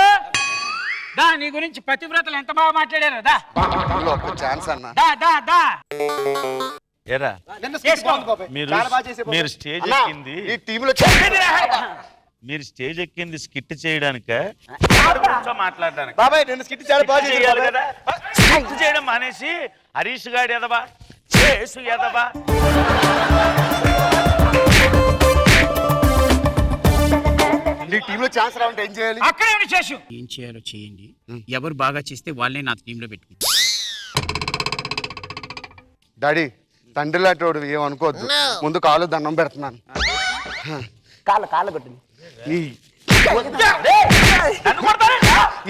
దా, నీ గురించి పతివ్రతలు ఎంత బాగా మాట్లాడారు. దా ఛాన్స్ అన్న. దా దా దా. మీరు స్టేజ్ ఎక్కింది ఈ టీంలో మీరు స్టేజ్ ఎక్కింది స్కిట్ చేయడానిక మాట్లాడడానికి? బాబాయ్ నేను స్కిట్ చాలా బాగా చేయాలి కదా. స్కిట్ చేయడం మానేసి హరీష్ గాడు ఎదవా, శేషు ఎదవా. టీంలో ఛాన్స్ రావంటే ఏం చేయాలి? అక్కడే ఉండి శేషు ఏం చేయాలో చేయండి. ఎవరు బాగా చేస్తే వాళ్ళే నా టీంలో పెట్టుకుంటారు. డాడీ తండ్రి లాంటి వాడు ఏమనుకోవద్దు, ముందు కాలు దండం పెడుతున్నాను. కాళ్ళ కొట్టింది.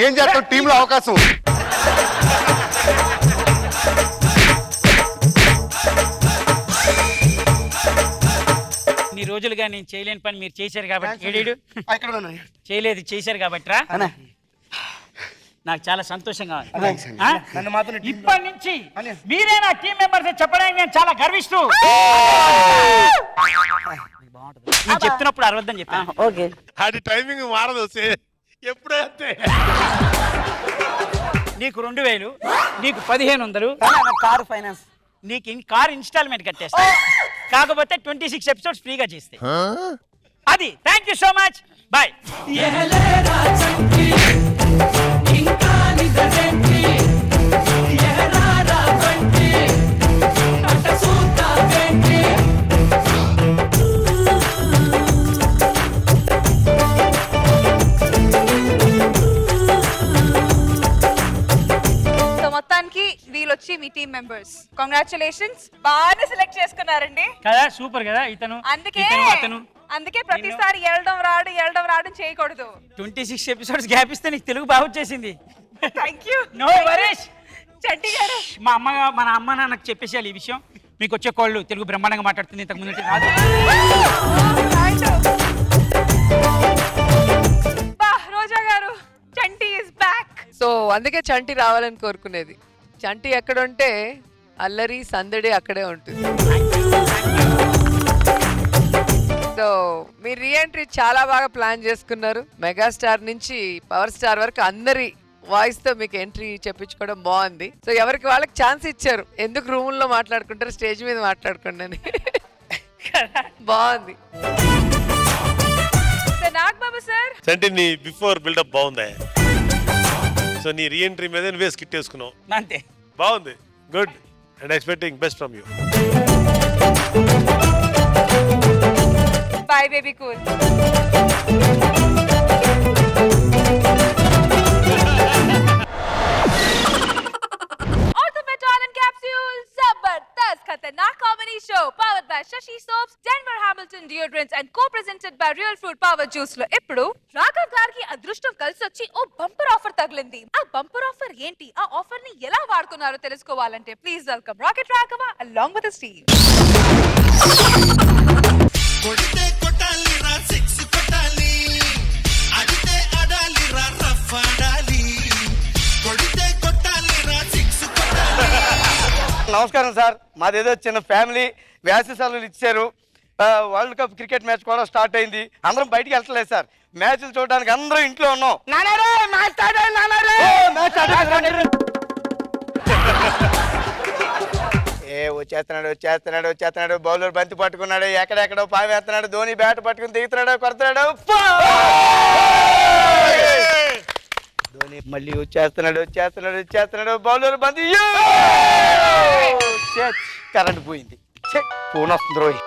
ఏం చేస్తాం టీంలో అవకాశం. ఇన్ని రోజులుగా నేను చేయలేని పని మీరు చేశారు కాబట్టి చేయలేదు చేశారు కాబట్టి రా నాకు చాలా సంతోషంగా ఉంది. ఇప్పటి నుంచి మీరే నా టీం మెంబర్స్ చెప్పడానికి నేను చాలా గర్విస్తూ బాగుంటుంది. నేను చెప్తున్నప్పుడు అరవద్దని చెప్పాను. ఓకే. అది టైమింగ్ మారదు ఎప్పుడైతే. నీకు 2000, నీకు 1500. Car finance. నీకు కార్ ఇన్స్టాల్మెంట్ కట్టేస్తా. కాకపోతే 26 ఎపిసోడ్స్ ఫ్రీగా చేస్తే అది. Thank you so much. Bye. మొత్తానికి వీళ్ళు వచ్చి మీ టీమ్ మెంబర్స్. కంగ్రాచులేషన్స్, బాగా సెలెక్ట్ చేసుకున్నారండి కదా. సూపర్ కదా. అందుకే ప్రతిసారి వెళ్ళడం రావడం చేయకూడదు. 26 ఎపిసోడ్స్ గ్యాప్ ఇస్తే నీకు తెలుగు బాగా వచ్చేసింది. Thank you. No worries. Chanti garu, మన అమ్మ నాన్నకు చెప్పేసేయాలి ఈ విషయం. మీకు వచ్చే కోళ్ళు తెలుగు బ్రహ్మాండంగా మాట్లాడుతుంది, ఇంతకు ముందు కాదు. రోజా గారు, చంటి ఇస్ బ్యాక్. సో అందుకే చంటి రావాలని కోరుకునేది. చంటి ఎక్కడ ఉంటే అల్లరి సందడి అక్కడే ఉంటుంది. సో మీ రీఎంట్రీ చాలా బాగా ప్లాన్ చేసుకున్నారు. మెగాస్టార్ నుంచి పవర్ స్టార్ వరకు అందరి వాయిస్ తో మీకు ఎంట్రీ చెప్పించుకోవడం బాగుంది. సో ఎవరికి వాళ్ళకి ఛాన్స్ ఇచ్చారు. ఎందుకు రూమ్ లో మాట్లాడుకుంటారు, స్టేజ్ మీద మాట్లాడుకోండి అని. బాగుంది. అంటే నీ బిఫోర్ బిల్డప్ బాగుందా? సో నీ రీఎంట్రీ మీద నువ్వే స్కిట్ వేసుకున్నావు. అంతే. బాగుంది. Good. And expecting best from you. By baby cool. खतरनाक comedy show powered by Shashi Soaps, Denver Hamilton Deodorants and co-presented by Real Fruit Power Juice లో ఇప్పుడు రాఘవ్ గారికి అదృష్టం కలిసి వచ్చి ఓ బంపర్ ఆఫర్ తగిలింది. ఆ బంపర్ ఆఫర్ ఏంటి, ఆ ఆఫర్ ని ఎలా వాడుకున్నారో తెలుసుకోవాలంటే please welcome rocket Raghava along with his team. కొడితే కొట్టాలి రా 6 కొట్టాలి, అడితే అడాలి రా రఫ్ ఆడాలి, కొడితే కొట్టాలి రా 6 కొట్టాలి. నమస్కారం సార్, మాదేదో చిన్న ఫ్యామిలీ వేసవి సెలవులు ఇచ్చారు. వరల్డ్ కప్ క్రికెట్ మ్యాచ్ కూడా స్టార్ట్ అయింది. అందరం బయటికి వెళ్ళట్లేదు సార్. మ్యాచ్లు చూడడానికి అందరం ఇంట్లో ఉన్నాం. వచ్చేస్తున్నాడు బౌలర్ బంతి పట్టుకున్నాడు, ఎక్కడెక్కడో పావేస్తున్నాడు, ధోని బ్యాట్ పట్టుకుని దిగుతున్నాడు, కొడుతున్నాడు. ధోని మళ్ళీ వచ్చేస్తున్నాడు బౌలర్ బంతి, కరెంట్ పోయింది. ఫోన్ వస్తుంది రోయ్.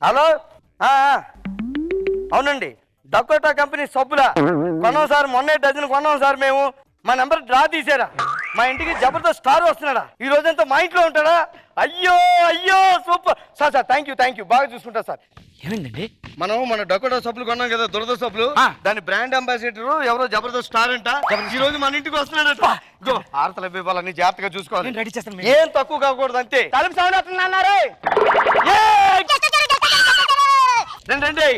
హలో, అవునండి, డకోటా కంపెనీ సబ్బులా కొన్నాం సార్. మొన్నే డజన్ కొన్నాం సార్ మేము. మా నెంబర్ డ్రా తీసారా? మా ఇంటికి జబర్దస్త్ స్టార్ వస్తున్నాడా? ఈ రోజంతా మా ఇంట్లో ఉంటాడా? అయ్యో సూపర్ సార్. థ్యాంక్ యూ, బాగా చూసుకుంటా సార్. ఏమైందండి? మన డకోటా సబ్బులు కొన్నాం కదా, దురద సబ్బులు. దాని బ్రాండ్ అంబాసిడర్ ఎవరో జబర్దస్త్ స్టార్ అంట. ఈ రోజు మన ఇంటికి వస్తున్నాడట. ఆర్తల ఇవ్వాలని జాగ్రత్తగా చూసుకోవాలి. రెడీ చేస్తాను. ఏం తక్కువ కాకూడదు అంతే. తలుపు సౌండ్ వస్తుందన్నారే. రండి.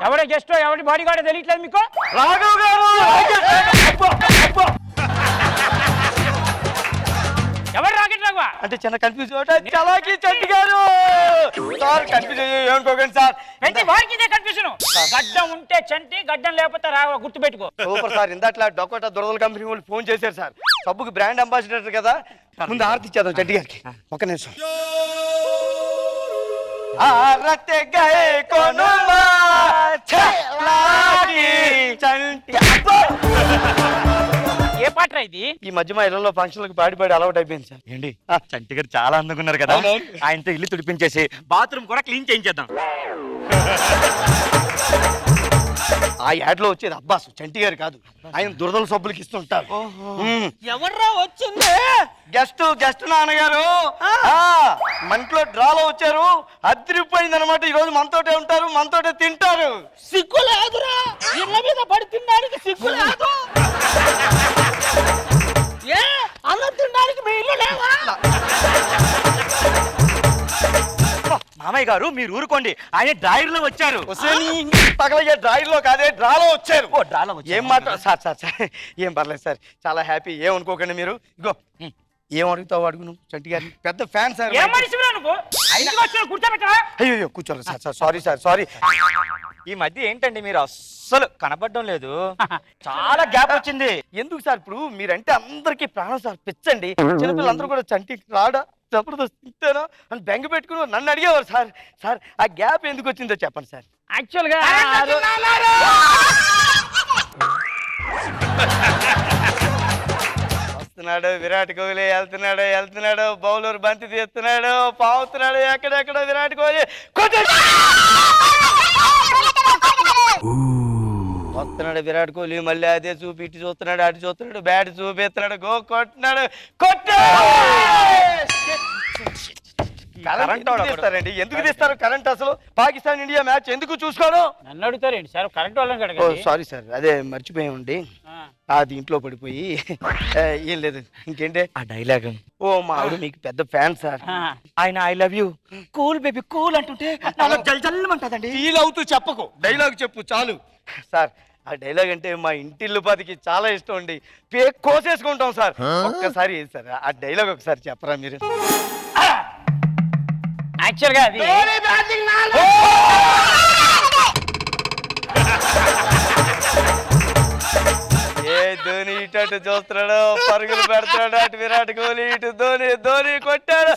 ఎవడే గెస్ట్, ఎవరి బాడీ గార్డ్ తెలియట్లేదు మీకు? రాఘవ్ గారు. ఎవరు రాకెట్ రాఘవ? అంటే చిన్న కన్ఫ్యూజ్ చలాకి చంటి గారు. సార్ కన్ఫ్యూజ్ ఏమనుకోకండి సార్. ప్రతి వారికి ఇదే కన్ఫ్యూజన్. గడ్డం ఉంటే చంటి, గడ్డం లేకపోతే రాఘవ, గుర్తు పెట్టుకో. Super sir. ఇందాట్లా డకోటా దురదల కంపెనీ వాళ్ళు ఫోన్ చేశారు సార్. సబ్బుకి బ్రాండ్ అంబాసిడర్ కదా. ముందు ఆర్తి ఇచ్చేద్దాం చంటి గారికి. ఒక నిమిషం. ఏ పాట ఇది? ఈ మధ్య మా ఇళ్లలో ఫంక్షన్లకు పాడి అలవాటు అయిపోయింది సార్. ఏంటి చంటి గారు చాలా అందంగా ఉన్నారు కదా, ఆయనతో ఇల్లు తుడిపించేసి బాత్రూమ్ కూడా క్లీన్ చేయించేద్దాం. ఆ యాడ్ లో వచ్చేది అబ్బాస్, చంటి గారు కాదు. ఆయన దురదల సబ్బులకి ఇస్తుంటారు. ఎవర్రా వచ్చింది? గెస్ట్ నాన్నగారు మంట్లో డ్రాలో వచ్చారు. అదిరిపోయింది అనమాట. ఈ రోజు మనతోటే ఉంటారు, మనతోటే తింటారు. సిగ్గు లేదురా, ఇళ్ళ మీద పడి తినడానికి సిగ్గు లేదు. ఏ అన్నం తినడానికి మీ ఇల్లు లేవా? మామయ్య అమ్మాయి గారు మీరు ఊరుకోండి, ఆయన డ్రాయర్ లో వచ్చారు. పగలయ్యే డ్రాయర్ లో కాదే డ్రాలో వచ్చారు. ఓ డ్రాలో ఏం మాట సార్ సార్ సార్ ఏం పర్లేదు సార్, చాలా హ్యాపీ, ఏమనుకోకండి మీరు. ఇగో ఏం అడుగుతావు అడుగు నువ్వు, చంటి గారిని పెద్ద ఫ్యాన్ సార్. అయ్యో కూర్చోలేదు sir, sir sorry sir sorry. ఈ మధ్య ఏంటండి మీరు అస్సలు కనపడడం లేదు, చాలా గ్యాప్ వచ్చింది. ఎందుకు సార్? ఇప్పుడు మీరంటే అందరికీ ప్రాణం సార్, పిచ్చండి. చిన్నపిల్లలందరూ కూడా చంటి రాడా జబర్దస్త్ ఇంతేనా అని బెంగ పెట్టుకుని నన్ను అడిగేవారు సార్. సార్ ఆ గ్యాప్ ఎందుకు వచ్చిందో చెప్పండి సార్. యాక్చువల్గా వస్తున్నాడు విరాట్ కోహ్లీ, వెళ్తున్నాడు బౌలర్ బంతి తీస్తున్నాడు, పావుతున్నాడు, ఎక్కడెక్కడ విరాట్ కోహ్లీ వస్తున్నాడు. విరాట్ కోహ్లీ మళ్ళీ అదే చూపి ఇటు చూస్తున్నాడు, అటు చూస్తున్నాడు, బ్యాట్ చూపిస్తున్నాడు, గో కొట్టినాడు. కరెంట్ ఎందుకు తీస్తారు కరెంట్? అసలు పాకిస్తాన్ ఇండియా మ్యాచ్ ఎందుకు చూసుకోను? నన్ను అడుగుతారేంటి సార్, కరెంట్ వాళ్ళని సారీ సార్, అదే మర్చిపోయామండి, ఆ దీంట్లో పడిపోయి. ఏం లేదు, ఇంకేంటి ఆ డైలాగ్. ఓ మా ఆవిడ మీకు పెద్ద ఫ్యాన్ సార్. ఆయన I love you cool baby cool అంటుంటే జల్జల్మంటదండి. ఫీల్ అవుతూ చెప్పకు, డైలాగ్ చెప్పు చాలు. సార్ ఆ డైలాగ్ అంటే మా ఇంటిల్లు పదికి చాలా ఇష్టం అండి, కోసేసుకుంటాం సార్. ఒక్కసారి సార్ ఆ డైలాగ్ ఒకసారి చెప్పరా మీరు? యాక్చువల్గా అది ధోని ఇటు చూస్తున్నాడు, పరుగులు పెడుతున్నాడు, అటు విరాట్ కోహ్లీ, ఇటు ధోని కొట్టాడు.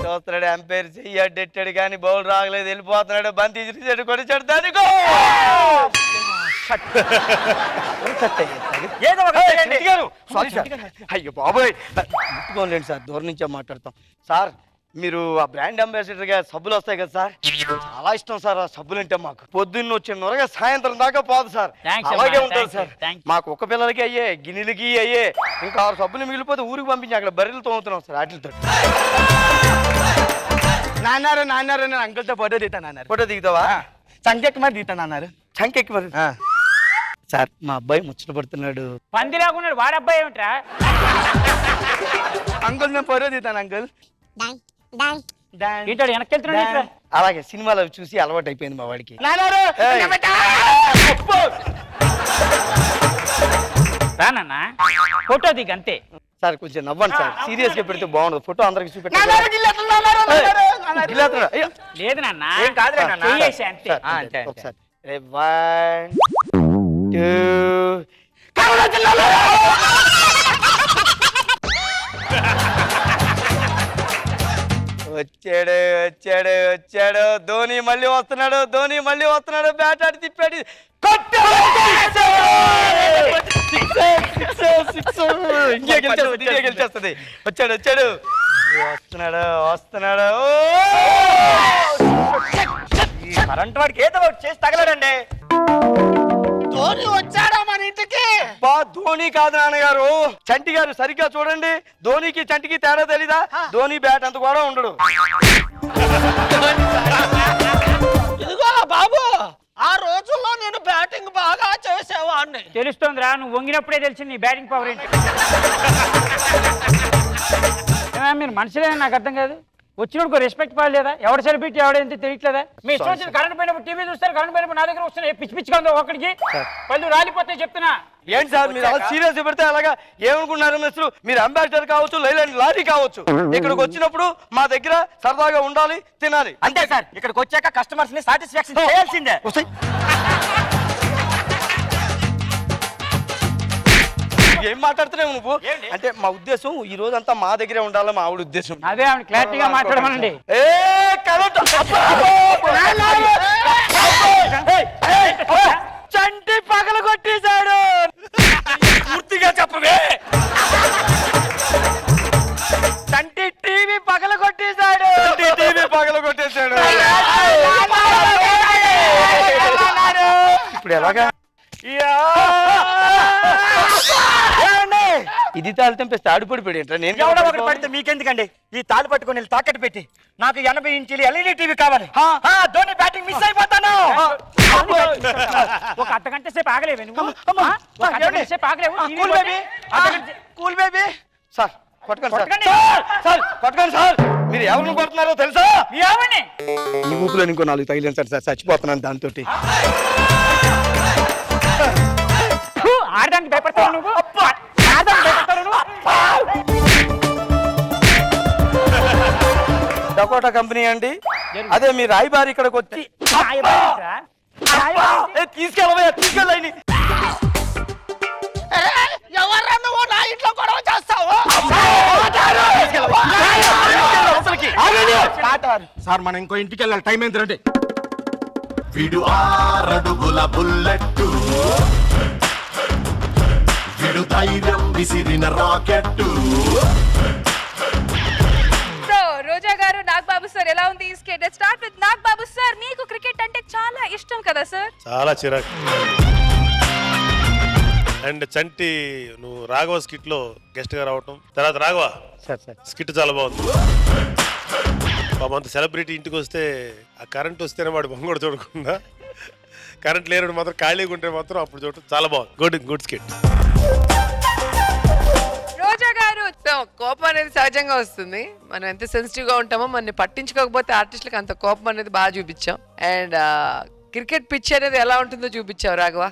చూస్తున్నాడు ఎంపైర్ చెయ్యి అడ్డెట్టాడు కానీ బౌల్ రాగలేదు, వెళ్ళిపోతున్నాడు, బంతి ఇచ్చి కొడిచాడు, దానికి అయ్యో బాబోయ్ ముట్టుకోలేండి సార్, దూరం నుంచే మాట్లాడతాం. సార్ మీరు ఆ బ్రాండ్ అంబాసిడర్ గా సబ్బులు వస్తాయి కదా సార్, చాలా ఇష్టం సార్ ఆ సబ్బులు అంటే. మాకు పొద్దున్న వచ్చే నొరగా సాయంత్రం దాకా పోదు సార్, అలాగే ఉంటుంది సార్. మాకు ఒక్క పిల్లలకి అయ్యే, గిన్నెలకి అయ్యే, ఇంకా 6 సబ్బులు మిగిలిపోతే ఊరికి పంపించి అక్కడ బర్రెలు తోముతున్నాం సార్ వాటితో. నాన్నారు నేను అంకుల్తో ఫోటో దిగుతాను అన్నారు. ఫోటో దిగుతావా? చంకెక్కి మరి దిగుతాను అన్నారు. చంకెక్కి మరి సార్ మా అబ్బాయి ముచ్చట పడుతున్నాడు. పంది లేకున్నాడు వాడి అబ్బాయి ఏమిట్రా? అంకుల్ నేను ఫోటో దిగుతాను అంకుల్. వెనక్కి అలాగే సినిమాలో చూసి అలవాటు అయిపోయింది మా వాడికి. రానన్నా ఫోటో దిగ అంతే సార్, కొంచెం నవ్వండి సార్, సీరియస్ గా పెడితే బాగుండదు. ఫోటో అందరికి చూపెట్టాలి. లేదు నాన్న, ఏం కాదులే నాన్న. అంతే ఒకసారి 1 2 వచ్చాడు ధోని మళ్ళీ వస్తున్నాడు, బ్యాట్ ఆడి తిప్పాడు, గెలిచేస్తుంది. వచ్చాడు వస్తున్నాడు. కరెంట్ వాడికి ఏదో ఒకటి చేసి తగలడండి. ధోని వచ్చాడా మన ఇంటికి? ధోని కాదు నాన్నగారు, చంటి గారు. సరిగ్గా చూడండి, ధోనికి చంటికి తేడా తెలీదా? ధోని బ్యాట్ అంత కూడా ఉండడు. ఇదిగో బాబు, ఆ రోజుల్లో నేను బ్యాటింగ్ బాగా చేసేవాడిని. తెలుస్తోందిరా, నువ్వు వంగినప్పుడే తెలిసింది నీ బ్యాటింగ్ పవర్ ఏంటి. మీరు మనుషులే నాకు అర్థం కాదు. వచ్చినప్పుడు రెస్పెక్ట్ పడలేదా? ఎవరు సెలబ్రిటీ ఎవడేంటి తెలియట్లేదా? మీ ఇష్టం వచ్చిన కరెంట్ పోయినప్పుడు టీవీ చూస్తారు, కరెంట్ పోయినప్పుడు నా దగ్గర వస్తున్నాయి. పిచ్చి పిచ్చిగా ఉందో ఒకటికి పళ్ళు రాలిపోతాయి చెప్తున్నా. ఏంటి సార్ మీరు అలా సీరియస్ పెడితే అలాగా? ఏమనుకున్నారు మిస్టర్? మీరు అంబాసిడర్ కావచ్చు, లైలాండ్ లారీ కావచ్చు, ఇక్కడికి వచ్చినప్పుడు మా దగ్గర సరదాగా ఉండాలి, తినాలి అంతే సార్. ఇక్కడికి వచ్చాక కస్టమర్స్ ని సాటిస్ఫాక్షన్ చేయాల్సిందే. ఏం మాట్లాడుతున్నావు నువ్వు? అంటే మా ఉద్దేశం ఈ రోజంతా మా దగ్గరే ఉండాలి, మా ఆవిడ ఉద్దేశం. అదే ఆవిడ క్లారిటీగా మాట్లాడమనండి. చంటి పగల కొట్టేశాడు. పూర్తిగా చెప్పవే. చంటి టీవీ పగల కొట్టేశాడు. ఇప్పుడు ఎలాగా? ఇది తాళి తెంపేస్తే ఆడిపడిపోయాడు ఏంట్రా? నేను ఎవడో ఒకటి పడితే మీకెందుకండి? ఈ తాళి పట్టుకొని తాకట్టు పెట్టి నాకు 80 ఇంచీలు LED టీవీ కావాలి. ధోని బ్యాటింగ్ మిస్ అయిపోతాను. ఒక అర్ధగంట సేపు ఆగలేవు నువ్వు ఒక అర్ధగంట సేపు ఆగలేవు కూల్ బేబీ సార్ కొట్టకండి సార్ కొట్టకండి సార్ మీరు ఎవరిని కొడుతున్నారో తెలుసా ఎవరిని ఈ ఊపిలో ఇంకో 4 తగిలిన సార్ చచ్చిపోతున్నాను దాంతో ఆడదానికి భయపడతావు నువ్వు ఆడదానికి భయపడతావు నువ్వు డకోటా కంపెనీ అండి అదే మీ రాయబారి ఇక్కడికి వచ్చి తీసుకెళ్ళని ఎవర్రా నువ్వు నా ఇంట్లో గొడవ చేస్తావు సార్ మనం ఇంకో ఇంటికి వెళ్ళాలి టైం ఎంత రండి విడు 6 అడుగుల బుల్లెట్టు విడు ధైర్యం విసిరిన రాకెట్టు సో రోజా గారు నాగబాబు సార్ ఎలా ఉంది ఈ skate? Let's start with Nagababu sir. మీకు క్రికెట్ అంటే చాలా ఇష్టం కదా సార్? చాలా చిరాకు. అండ్ చంటి నువ్వు రాఘవ స్కిట్ లో గెస్ట్ గా రావటం, తర్వాత రాఘవ స్కిట్ చాలా బాగుంది. అంత సెలబ్రిటీ ఇంటికి వస్తే ఆ కరెంట్ వస్తేనే వాడు బొంగోడు చూడకుండా కరెంట్ లేరు మాత్రం ఖాళీగా ఉంటే మాత్రం అప్పుడు చూడటం చాలా బాగుంది. Good skit. రోజా గారు కోపం అనేది సహజంగా వస్తుంది. మనం ఎంత సెన్సిటివ్ గా ఉంటామో మనని పట్టించుకోకపోతే ఆర్టిస్టులకు అంత కోపం అనేది బాగా చూపించాం. అండ్ క్రికెట్ పిచ్ అనేది ఎలా ఉంటుందో చూపించావు రాఘవ.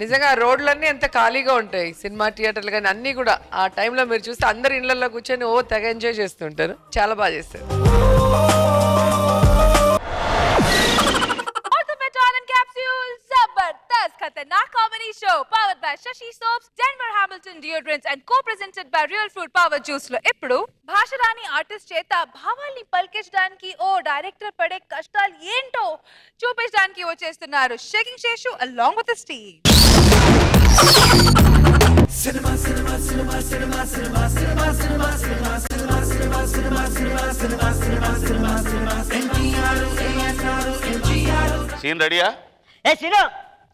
నిజంగా రోడ్లన్నీ ఎంత ఖాళీగా ఉంటాయి, సినిమా థియేటర్లు కానీ అన్ని కూడా. ఆ టైంలో మీరు చూస్తే అందరు ఇళ్లలో కూర్చొని తెగ ఎంజాయ్ చేస్తుంటారు. చాలా బాగా చేస్తారు. Zabardast Khatarnak Comedy Show powered by Shashi Soaps, Denver Hamilton Deodorants and co-presented by Real Fruit Power Juice లో ఇప్పుడు భాషరాని ఆర్టిస్ట్ చేత భావాల్ని పలికించడానికి ఓ డైరెక్టర్ పడే కష్టాలు ఏంటో చూపించడానికి వచ్చేస్తున్నారు shaking Seshu along with his team. Scene రెడీయా? సీను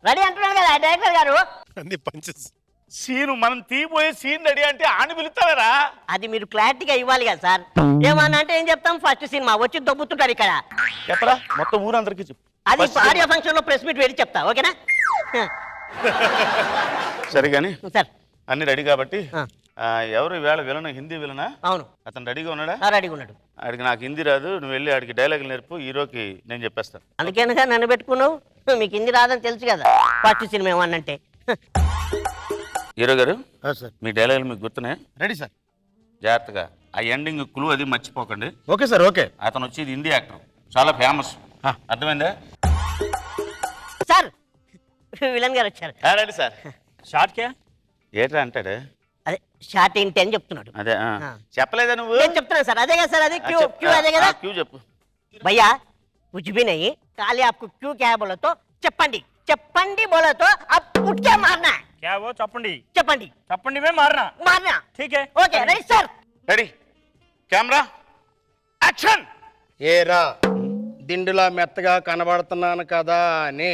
రెడీ అంటున్నాను కదా డైరెక్టర్ గారు. అన్ని పంచెస్ సీను మనం తీయబోయే సీన్ రెడీ అంటే ఆని పిలుస్తావరా? అది మీరు క్లారిటీగా ఇవ్వాలి కదా సార్. ఏమన్నా అంటే ఏం చెప్తాం, ఫస్ట్ సినిమా వచ్చి దొబ్బుతుంటారు ఇక్కడ. చెప్పరా మొత్తం ఊరందరికీ చెప్పు. అది ఆడియో ఫంక్షన్ లో ప్రెస్ మీట్ పెట్టి చెప్తా, ఓకేనా? సరే కానీ సార్ అన్ని రెడీ కాబట్టి ఎవరు ఈవేళ విలన్? హిందీ విలనా? అవును. అతను రెడీగా ఉన్నాడా? రెడీగా ఉన్నాడు. ఆడికి నాకు హిందీ రాదు, నువ్వు వెళ్ళి ఆడికి డైలాగులు నేర్పు, హీరోకి నేను చెప్పేస్తాను. అందుకేనగా నన్ను పెట్టుకున్నావు, మీకు హిందీ రాదని తెలుసు కదా. First cinema ఏమన్నంటే. హీరో గారు మీ డైలాగులు మీకు గుర్తున్నాయి? Ready sir. జాగ్రత్తగా ఆ ఎండింగ్ క్లూ అది మర్చిపోకండి. Okay sir. ఓకే. అతను వచ్చి హిందీ యాక్టర్, చాలా ఫేమస్. అర్థమైందా? సార్ విలన్ గారు వచ్చారు. Ready sir. షార్ట్ కే ఏట్రా అంటాడు? అదే షార్ట్ ఏంటి అని చెప్తున్నాడు. అదే చెప్పలేదా నువ్వు? నేను చెప్తున్నాను సార్. అదే కదా సార్, అదే క్యూ క్యూ అదే కదా. క్యూ చెప్పు. భయ్యా कुछ भी नहीं, खाली आपको क्यों क्या बोला तो चप्पंडी चप्पंडी बोला तो अब उठ के मारना है. क्या वो चप्पंडी? चप्पंडी चप्पंडी में मारना. मारना. ठीक है. Okay ready sir. Ready camera action. ఏరా దిండులా మెత్తగా కనబడుతున్నాను కదా అని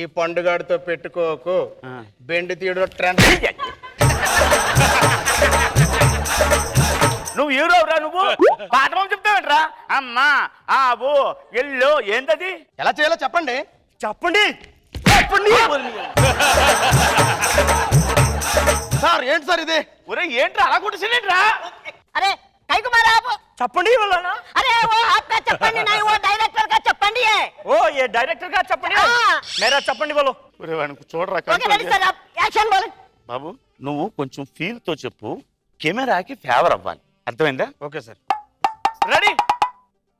ఈ పండుగాడితో పెట్టుకోకు. బెండి తీయడం ట్రెండ్. నువ్వు హీరోరా? నువ్వు పాఠం చెప్తావేంట్రా? అమ్మా ఆబో ఎల్లో ఏంటది? ఎలా చేయాలో చెప్పండి. చెప్పండి. సార్ ఏంటి సార్ ఇది? ఒరే ఏంట్రా అలా కొట్టేసేంట్రా? अरे कई को मारा आप? चप्पंडी बोला ना? अरे वो आपका चप्पंडी नहीं, वो डायरेक्टर का चप्पंडी है. ओ ये डायरेक्टर का चप्पंडी है. मेरा चप्पंडी बोलो. ఒరే వాడిని చూడరా. ओके रेडी सर, आप एक्शन बोलो. బాబు నువ్వు కొంచెం ఫీల్ తో చెప్పు, కెమెరాకి ఫేవర్ అవ్వాలి. అర్థమైందా? Okay sir. రెడీ?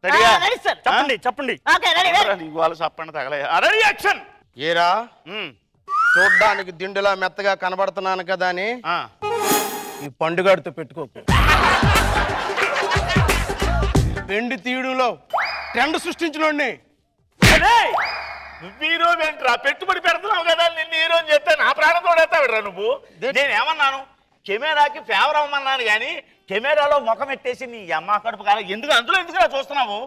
రెడీయా? Ready sir. చప్పండి చప్పండి. Okay ready. నీకు వాళ్ళు చప్పండి తగలే. Ready action. ఏరా చూడ్డానికి దిండులా మెత్తగా కనబడుతున్నాను కదా అని ఈ పండుగాడితో పెట్టుకోకు. బెండి తీయడంలో ట్రెండ్ సృష్టించినోడిని. నువ్వు హీరో ఏంట్రా? పెట్టుబడి పెడుతున్నావు కదా, నిన్ను హీరో అని చెప్తే నా ప్రాణం తోడేస్తావిడ్రా నువ్వు. నేనేమన్నాను? కెమెరాకి ఫేవర్ అవ్వమన్నాను కానీ కెమెరాలో ముఖం ఎట్టేసి నీ అమ్మ కడుపు కాదు ఎందుకు అందులో ఎందుకు చూస్తున్నావు?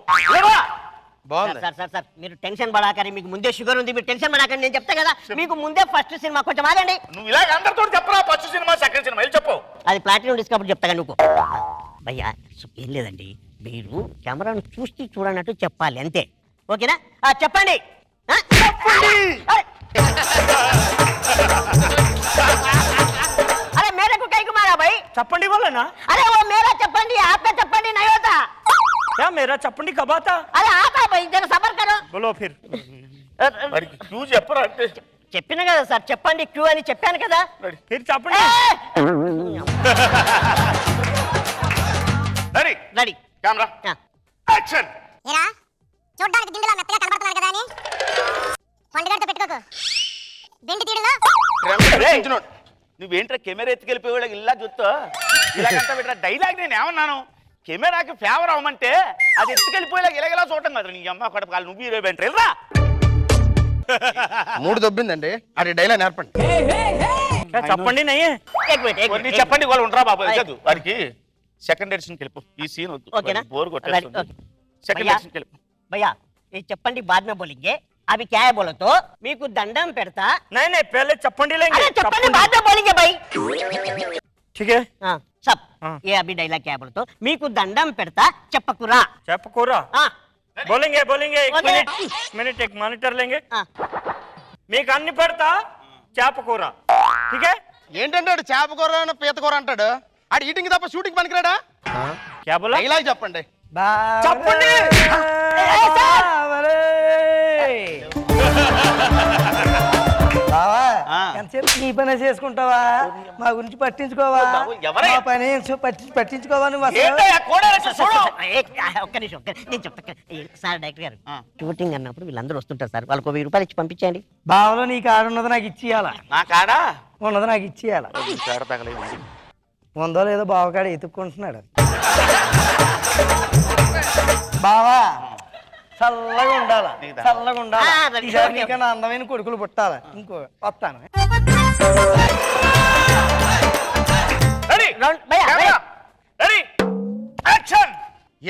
సార్ సార్ సార్ మీరు టెన్షన్ పడాకని, మీకు ముందే షుగర్ ఉంది, మీరు టెన్షన్ పడాకని నేను చెప్తా కదా. మీకు ముందే ఫస్ట్ సినిమా కొంచెం ఆగండి. నువ్వు ఇలాగ అందరితో చెప్పరా? ఫస్ట్ సినిమా సెకండ్ సినిమా వెళ్ళి చెప్పు. అది ప్లాటినం డిస్క్ అప్పుడు చెప్తా నువ్వు. భయ్యా ఏం లేదండి, మీరు కెమెరాను చూసి చూడనట్టు చెప్పాలి అంతే, ఓకేనా? చెప్పండి. अरे मेरे को कहीं घुमा रहा भाई? चप्पंडी बोला ना? अरे वो मेरा चप्पंडी, आपका चप्पंडी नहीं होता। क्या मेरा चप्पंडी कब आता? अरे आता भाई, जरा सबर करो। बोलो फिर क्यों చెప్పరా అంటే చెప్పిన కదా సార్ చెప్పండి క్యూ అని చెప్పాను కదా. फिर चप्पंडी రెడీ రెడీ కెమెరా యాక్షన్. ఏరా చూడ్డానికి దిండులా మెత్తగా కనబడుతున్నారు కదా అని పండుగతో పెట్టుకోకు. దిండు తీడులో నువ్వేంట్రా కెమెరా ఎత్తుకెళ్ళిపోయేవాళ్ళకి ఇలా చూస్తా ఇలాగంతా పెట్టరా డైలాగ్ నేను ఏమన్నాను కెమెరాకి ఫేవర్ అవ్వమంటే అది ఎత్తుకెళ్ళిపోయేలాగా ఇలాగెలా చూడటం కదా నీ అమ్మ కడప కాదు నువ్వు హీరో బెంట్రా వెళ్ళరా 3 దొబ్బిందండి అది డైలాగ్ నేర్పండి చప్పండి నయ్యే నీ చెప్పండి వాళ్ళు ఉండరా బాబు కాదు వారికి సెకండ్ ఎడిషన్కి వెళ్ళిపో ఈ సీన్ ఓకేనా? బోర్ కొట్టేస్తుంది సెకండ్ ఎడిషన్కి వెళ్ళిపో भैया ये चप्पंडी बाद में बोलेंगे अभी क्या है बोलो तो मीकु दंडम पेड़ता नहीं पहले चप्पंडी लेंगे अरे चप्पंडी बाद में बोलेंगे भाई ठीक है हाँ सब ये अभी डायलॉग क्या है बोलो तो मीकु दंडम पेड़ता चप्पकुरा चप्पकुरा हाँ बोलेंगे एक मिनट एक मॉनिटर लेंगे మీకు అన్ని పెడతా చేపకూర ठीक है ఏంటంటే చేపకూర పీతకూర అంటాడు ఆడు ఈటింగ్ తప్ప షూటింగ్ పనికిరాడా क्या बोला డైలాగ్ చెప్పండి చెప్పండి బావా ఎంతసేపు నీ పని చేసుకుంటావా మా గురించి పట్టించుకోవా మా పని పట్టించుకోవా నువ్వు ఒక్క నిమిషం నేను చెప్తా సార్ డైరెక్టర్ గారు షూటింగ్ అన్నప్పుడు వీళ్ళందరూ వస్తుంటారు సార్ వాళ్ళకి 1000 రూపాయలు ఇచ్చి పంపించండి. బావలో నీ కాడ ఉన్నది నాకు ఇచ్చేయాలా నా కాడా ఉన్నది నాకు ఇచ్చేయాలా ఉందో లేదో బావకాడ ఎత్తుక్కుంటున్నాడు బావా చల్లగా ఉండాలా చల్లగా ఉండాలా ఈసారి నీకన్నా అందమైన కొడుకులు పుట్టాలా ఇంకో వస్తాను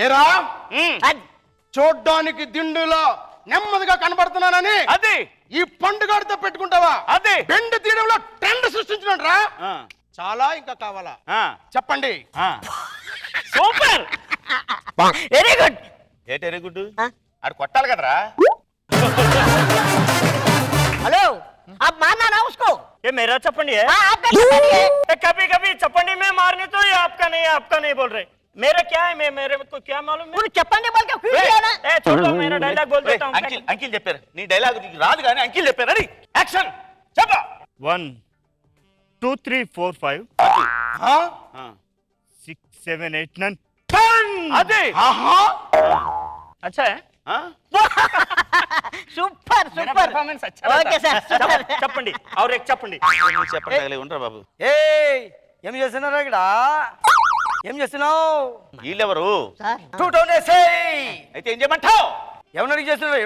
ఏరా చూడ్డానికి దిండులో నెమ్మదిగా కనబడుతున్నానని అది ఈ పండుగతో పెట్టుకుంటావా అది బెండ్ తీయడంలో ట్రెండ్ సృష్టించినాడు రా చాలా ఇంకా కావాలా చెప్పండి సూపర్ వెరీ గుడ్ ఏంటి వెరీ గుడ్ ఆడు కొట్టాలి కదరా हेलो आप मारना ना उसको ये मेरा चप्पंडी है आपका चप्पंडी है कभी कभी चप्पंडी में मारने तो ये आपका नहीं बोल रहे मेरा क्या है मेरे को क्या मालूम है चप्पंडी बोल के क्यों किया ना ए छोड़ो मेरा डायलॉग बोल देता हूं అంకిల్ చెప్పారు నీ డైలాగ్ నీకు రాదు కానీ అంకిల్ చెప్పారు రెడీ యాక్షన్ చెప్ప 1 2 3 4 5 6 7 8 9 10 అదే अच्छा है సూపర్ సూపర్ परफॉर्मेंस अच्छा ఓకే సార్ చెప్పండి और एक చెప్పండి చెప్పండి ఉండరా బాబు ఏయ్ ఏం చేస్తున్నారా ఇక్కడ ఏం చేస్తున్నావు వీళ్ళెవరు అయితే ఏం చేయమంటావు ఎవరు అడిగి చేస్తున్నాడు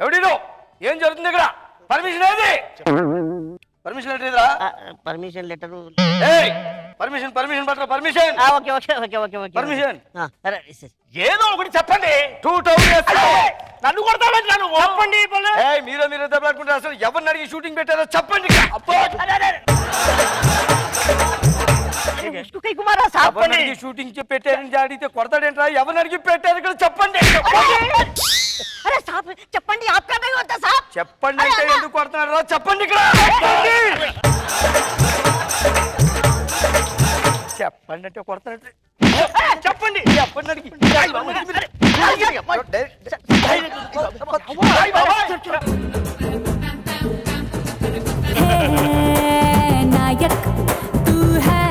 ఎవడు ఏం జరుగుతుంది ఇక్కడ పర్మిషన్ ఏది పర్మిషన్ లెటర్ ఏదిరా పర్మిషన్ లెటర్ పర్మిషన్ పట్ల permission okay okay okay okay okay permission ఏదో ఒకటి చెప్పండి నన్ను కొడతాడంట నువ్వు చెప్పండి మీరు దెబ్బలాడుకుంటారు అసలు ఎవరిని అడిగి షూటింగ్ పెట్టారో చెప్పండి షూటింగ్ పెట్టారని అడిగితే కొడతాడేంట్రా ఎవరిని అడిగి పెట్టారు ఇక్కడ చెప్పండి అరే సాబ్ చెప్పండి ఆప్కా नहीं होता साहब చెప్పండి అంటే ఎందుకు కొడతారు రా చెప్పండి ఇక్కడ చెప్పండి అంటే కొడతారంటే చెప్పండి అడిగి नायक तू है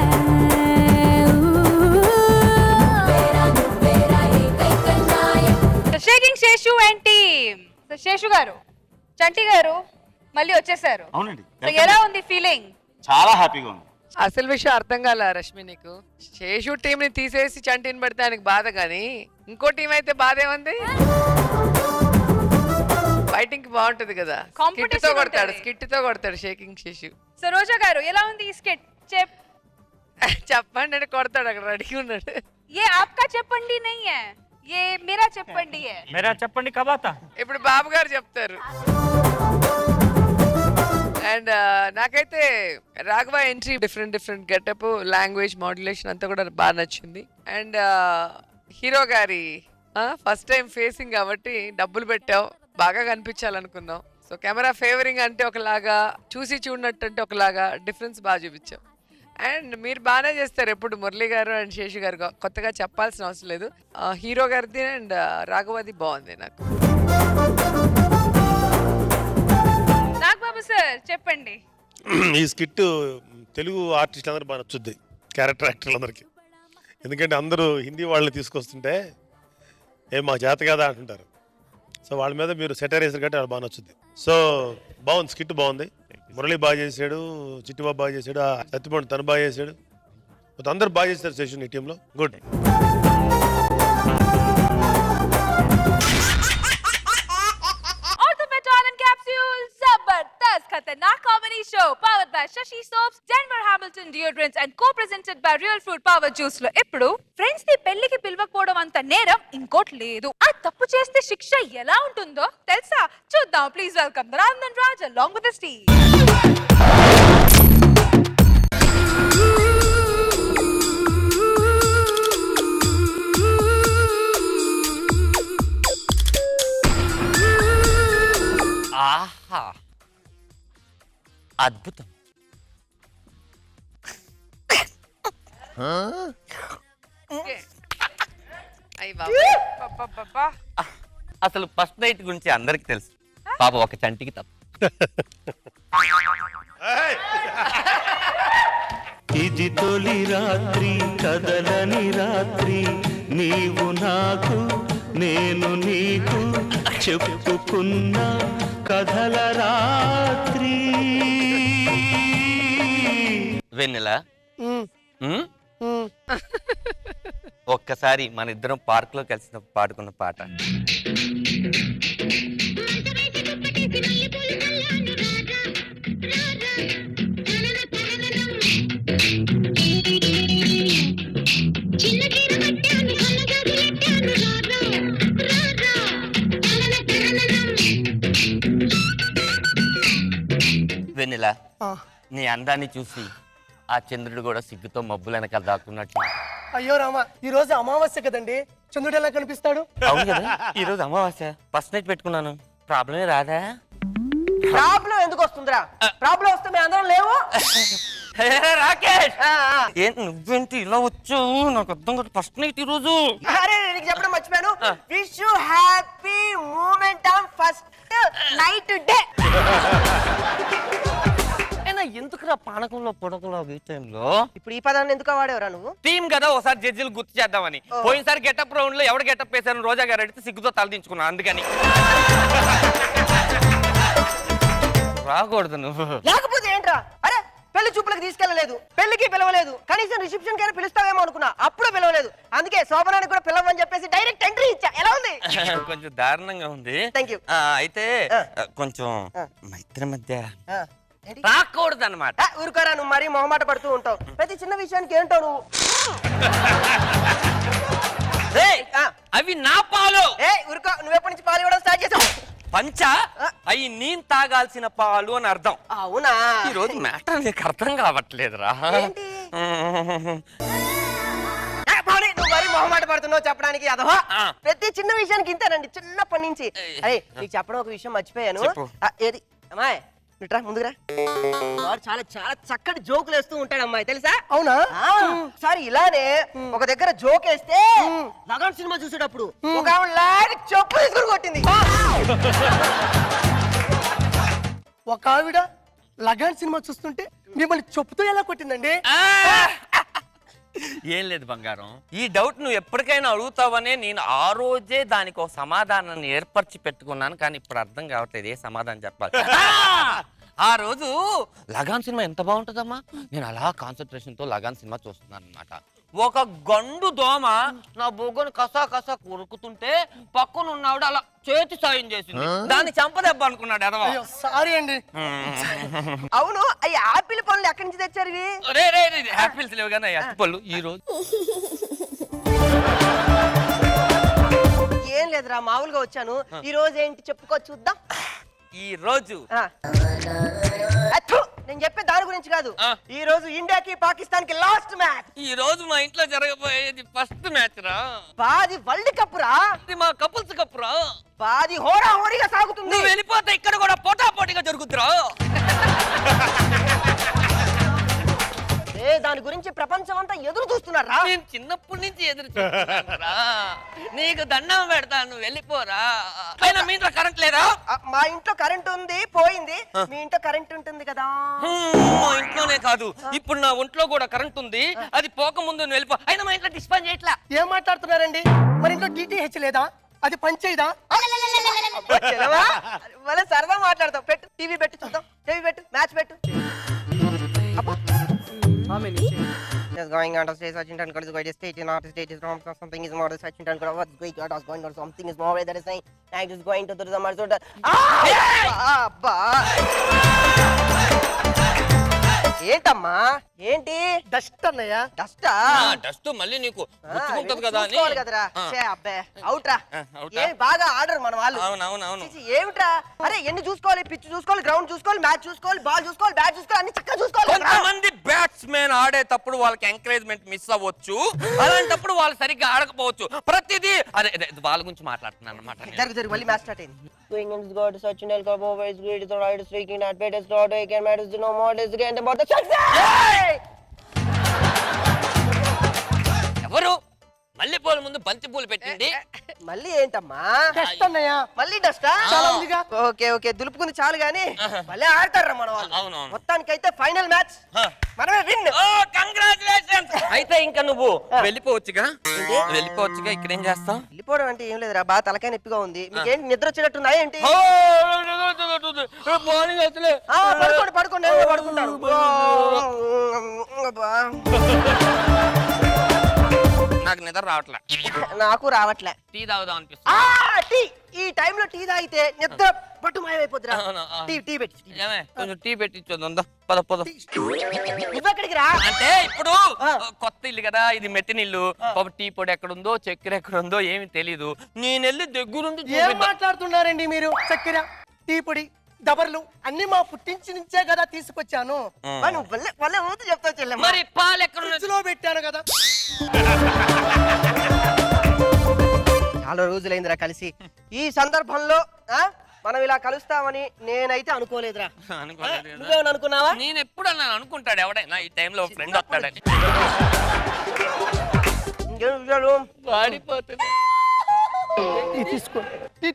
shaking Seshu and team Seshu గారు చంటి గారు మళ్ళీ వచ్చేసారు అవునండి సో ఎలా ఉంది ఫీలింగ్ చాలా హ్యాపీగా ఉంది అసలు విషయం అర్థం కాల రష్మి నీకు శేషు టీం ని తీసేసి చంటిని పెడితే ఆయనకి బాధ గానీ ఇంకో టీం అయితే బాధ ఏముంది ఫైటింగ్ బాగుంటది కదా స్కిట్ తో కొడతాడు షేకింగ్ శేషు సో రోజా గారు ఎలా ఉంది ఈ స్కిట్ చెప్పండి అంటే కొడతాడు అక్కడ రెడీ ఉన్నాడు ये आपका చెప్పండి नहीं है ये मेरा చెప్పండి है मेरा చెప్పండి कब आता ఇప్పుడు బాబు గారు చెప్తారు అండ్ నాకైతే Raghava entry different getup language modulation అంతా కూడా బాగా నచ్చింది అండ్ హీరో గారి ఫస్ట్ టైం ఫేసింగ్ కాబట్టి డబ్బులు పెట్టావు బాగా కనిపించాలనుకున్నాం. సో కెమెరా ఫేవరింగ్ అంటే ఒకలాగా, చూసి చూడనట్టు అంటే ఒకలాగా డిఫరెన్స్ బాగా చూపించాం. అండ్ మీరు బాగానే చేస్తారు ఎప్పుడు, మురళి గారు అండ్ శేషు గారు. కొత్తగా చెప్పాల్సిన అవసరం లేదు. హీరో గారిది అండ్ రాఘవది బాగుంది నాకు. నాగబాబు సార్ చెప్పండి. ఈ స్కిట్ తెలుగు ఆర్టిస్టులు అందరూ బాగా నచ్చుద్ది, క్యారెక్టర్ యాక్టర్లందరికీ. ఎందుకంటే అందరూ హిందీ వాళ్ళని తీసుకొస్తుంటే ఏం మా చేత కదా అంటుంటారు. సో వాళ్ళ మీద మీరు సెటర్ వేసారు కాబట్టి వాళ్ళు బాగా నచ్చుద్ది. సో బాగుంది, స్కిట్ బాగుంది. మురళి బాగా చేశాడు, చిట్టుబాబు బాగా చేశాడు, సత్యపండు తను బాగా చేశాడు, అందరూ బాగా చేశారు సెషన్ ఈ టీంలో. Good. Khatarnak Comedy Show powered by Shashi Soaps, Denver Hamilton Deodorants and co-presented by Real Fruit Power Juice లో ఇప్పుడు ఫ్రెండ్స్ ని పెళ్లికి పిలవకపోవడం అంత నేరం ఇంకోటి లేదు. ఆ తప్పు చేస్తే శిక్ష ఎలా ఉంటుందో తెలుసా? చూద్దాం. Please welcome Ramdan Raj along with his team. ఆహా, అద్భుతం. అసలు ఫస్ట్ నైట్ గురించి అందరికి తెలుసు, పాప ఒక చంటికి తప్ప. ఇది తొలి రాత్రి కదలని రాత్రి, నీవు నాకు నేను నీకు చెప్పుకున్న కథల రాత్రి. వెన్నెల, ఒక్కసారి మన ఇద్దరం పార్క్ లో కలిసి పాడుకున్న పాట. వెన్నెల, నీ అందాన్ని చూసి ఆ చంద్రుడు కూడా సిగ్గుతో మబ్బుల వెనకాల దాక్కున్నట్టు. అయ్యో రామా, ఈ రోజు అమావాస్య కదండి, చంద్రుడు ఎలా కనిపిస్తాడు? అవును కదా, ఈ రోజు అమావాస్య. ఫస్ట్ నైట్ పెట్టుకున్నాను, ప్రాబ్లమే రాదా? ప్రాబ్లం ఎందుకు వస్తుందిరా? ప్రాబ్లం వస్తే మేము అందరం లేవు. రాకేష్, నువ్వేంటి ఇలా వచ్చావు? నాకు అర్థం కాదు. ఫస్ట్ నైట్ ఈ రోజు. అరే నీకు చెప్పడం మర్చిపోయాను. Wish you happy moment on first night day. ఎందుకురా పానకంలో పొడకలో ఈ టైంలో? ఇప్పుడు ఈ పదాన్ని ఎందుకు వాడేవరా నువ్వు? టీమ్ కదా, ఒకసారి జడ్జిలు గుర్తు చేద్దామని. పోయినసారి గెటప్ రౌండ్ లో ఎవడు గెటప్ వేశారు? రోజా గారు అడిగితే సిగ్గుతో తలదించుకున్నా, అందుకని. రాకూడదు నువ్వు. లేకపోతే ఏంట్రా? అరే పెళ్లి చూపులకు తీసుకెళ్ళలేదు, పెళ్లికి పిలవలేదు, కనీసం రిసెప్షన్ కైనా పిలుస్తావేమో అనుకున్నా, అప్పుడు పిలవలేదు. అందుకే శోభనానికి కూడా పిలవని చెప్పేసి డైరెక్ట్ ఎంట్రీ ఇచ్చా. ఎలా ఉంది? కొంచెం దారుణంగా ఉంది. అయితే కొంచెం మా ఇద్దరి మధ్య రాకూడదు అన్నమాట. ఊరుకోరా, నువ్వు మరీ మొహమాట పడుతూ ఉంటావు. ప్రతి చిన్న విషయానికి ఏంటో నువ్వు. అవి నా పాలు. ఊరుకో, నువ్వెప్పటి నుంచి పాలు ఇవ్వడం స్టార్ట్ చేసావు? పంచ అవి నేను తాగాల్సిన పాలు అని అర్థం. అవునా? ఈ రోజు మ్యాటర్ నీకు అర్థం కావట్లేదురా. నువ్వు మరీ మొహమాట పడుతున్నావు చెప్పడానికి. అదవా ప్రతి చిన్న విషయానికి ఇంతేనండి, చిన్నప్పటి నుంచి. అరే నీకు చెప్పడం ఒక విషయం మర్చిపోయాను. ఏది అమ్మాయి, ఇట్రా ముందుగా. వాడు చాలా చాలా చక్కటి జోకులు వేస్తూ ఉంటాడు అమ్మాయి, తెలుసా? అవునా? సారీ ఇలానే ఒక దగ్గర జోక్ వేస్తే లగాన్ సినిమా చూసేటప్పుడు ఒక ఆవిడ చెప్పు తీసుకుని కొట్టింది. ఒక ఆవిడ లగాన్ సినిమా చూస్తుంటే మిమ్మల్ని చెప్పుతూ ఎలా కొట్టిందండి? ఏం లేదు బంగారం, ఈ డౌట్ నువ్వు ఎప్పటికైనా అడుగుతావనే నేను ఆ రోజే దానికి ఒక సమాధానాన్ని ఏర్పరిచి పెట్టుకున్నాను. కానీ ఇప్పుడు అర్థం కావట్లేదు ఏ సమాధానం చెప్పాలి. ఆ రోజు లగాన్ సినిమా ఎంత బాగుంటుందమ్మా, నేను అలా కాన్సన్ట్రేషన్ తో లగాన్ సినిమా చూస్తున్నాను అనమాట. ఒక గండు దోమ నా బొగ్గను కసా కసా కొరుకుతుంటే పక్కన ఉన్నాడు అలా చేతి సాయం చేసింది. దాన్ని చంపదెబ్బ అనుకున్నాడు ఎదవా. సారీ అండి. అవును, అవి ఆపిల్ పళ్ళు ఎక్కడి నుంచి తెచ్చారు? ఆపిల్స్ లేవు కానీ అట్టి పళ్ళు. ఈ రోజు ఏం లేదురా, మామూలుగా వచ్చాను. ఈ రోజు ఏంటి చెప్పుకో చూద్దాం. ఈ రోజు నేను చెప్పే దాని గురించి కాదు, ఈ రోజు ఇండియాకి పాకిస్తాన్ కి లాస్ట్ మ్యాచ్. ఈ రోజు మా ఇంట్లో జరగబోయేది ఫస్ట్ మ్యాచ్ రా. పాది వరల్డ్ కప్ రా. మా కపుల్స్ కప్ రా. పాది హోరా హోరీగా సాగు ఇక్కడ కూడా పోటాపోటీగా జరుగుతురా. దాని గురించి ప్రపంచం అంతా ఎదురు చూస్తున్నారా? నేను చిన్నప్పటి నుంచి ఎదురు చూస్తున్నానురా. నీకు దండం పెడతాను, నువ్వు వెళ్ళిపోరా. పైన మీ ఇంట్లో కరెంట్ లేదా? మా ఇంట్లో కరెంట్ ఉంది, పోయింది. మీ ఇంట్లో కరెంట్ ఉంటుంది కదా? మా ఇంట్లోనే కాదు, ఇప్పుడు నా ఒంట్లో కూడా కరెంట్ ఉంది. అది పోకముందు నువ్వు వెళ్ళిపో. అయినా మా ఇంట్లో డిస్పాన్ చేయట్లా. ఏం మాట్లాడుతున్నారండి? మరి ఇంట్లో DTH లేదా? అది పనిచేయదా? సరదా మాట్లాడతావు. పెట్టు, టీవీ పెట్టు చూద్దాం. టీవీ పెట్టు, మ్యాచ్ పెట్టు. Is going on to say Sachin Tendulkar is going to state in artist state is wrong, something is more Sachin Tendulkar what's going on something is more that is saying night is going to the Marzota. ఏంటమ్మా ఏంటి? Dust అన్నయ్య. డస్టా? Dust మళ్ళీ నీకు గుచ్చుకుంటది కదా అని. కదరా. అబ్బే out రా. ఏ బాగా ఆర్డర్ మన వాళ్ళు. అవునవునవును. ఏమిట్రా? అరే ఎన్ని చూసుకోవాలి? పిచ్ చూసుకోవాలి, గ్రౌండ్ చూసుకోవాలి, మ్యాచ్ చూసుకోవాలి, బాల్ చూసుకోవాలి, బ్యాట్ చూసుకోవాలి, అన్ని చక్కగా చూసుకోవాలి. కొంతమంది బ్యాట్స్మెన్ ఆడేటప్పుడు వాళ్ళకి ఎంకరేజ్మెంట్ మిస్ అవ్వచ్చు. అలాంటప్పుడు వాళ్ళు సరిగ్గా ఆడకపోవచ్చు. ప్రతిదీ అదే వాళ్ళ గురించి మాట్లాడుతున్నాను అన్నమాట. జరుగు మళ్ళీ మ్యాచ్ స్టార్ట్ అయింది. Going in God Sachin Tendulkar over is great the right speaking at better start again matters no more is again about the success. ఎవరు మల్లెపూల ముందు బంతి పూలు పెట్టింది? మళ్ళీ ఏంటమ్మా? డస్ట్ అన్నయ్య. మళ్ళీ డస్టా? చాలా ఉందిగా. ఓకే దులుపుకుంది చాలు గానీ మళ్ళీ ఆడతారా మన వాళ్ళు. మొత్తానికైతే ఫైనల్ మ్యాచ్ మనమే విన్. కంగ్రాచులేషన్స్. అయితే ఇంకా నువ్వు వెళ్ళిపోవచ్చుగా. ఇక్కడ ఏం చేస్తావు? వెళ్ళిపోవడం అంటే ఏం లేదురా, బాగా తలకాయ నొప్పిగా ఉంది. మీకేంటి నిద్ర వచ్చేటట్టుందా ఏంటి? పడుకోండి పడుకుంటాను. నాకు నిద్ర రావట్లే. నాకు రావట్లే. టీ తాగుదాం అనిపిస్తుంది. ఈ టైంలో టీ తాగితే నిద్ర పట్టు మాయమైపోతురా. టీ పెట్టి కొంచెం టీ పెట్టించొద్దా? పద ఇక్కడికి రా. అంటే ఇప్పుడు కొత్త ఇల్లు కదా, ఇది మెట్టినిల్లు. టీ పొడి ఎక్కడుందో చక్కెర ఎక్కడుందో ఏమి తెలీదు. నేను వెళ్ళి దగ్గరుండి ఏం మాట్లాడుతున్నారండి మీరు? చక్కెర, టీ పొడి, దబర్లు అన్ని మా పుట్టించి నుంచే కదా తీసుకొచ్చాను. చెప్తా మరి పాలు ఎక్కడ పెట్టాను కదా. చాలా రోజులైందిరా కలిసి. ఈ సందర్భంలో మనం ఇలా కలుస్తామని నేనైతే అనుకోలేదురా. నువ్వేమని అనుకున్నావా? నేను ఎప్పుడు అన్నాను అనుకుంటాడు ఎవడైనా ఈ టైంలో ఫ్రెండ్ వస్తాడని.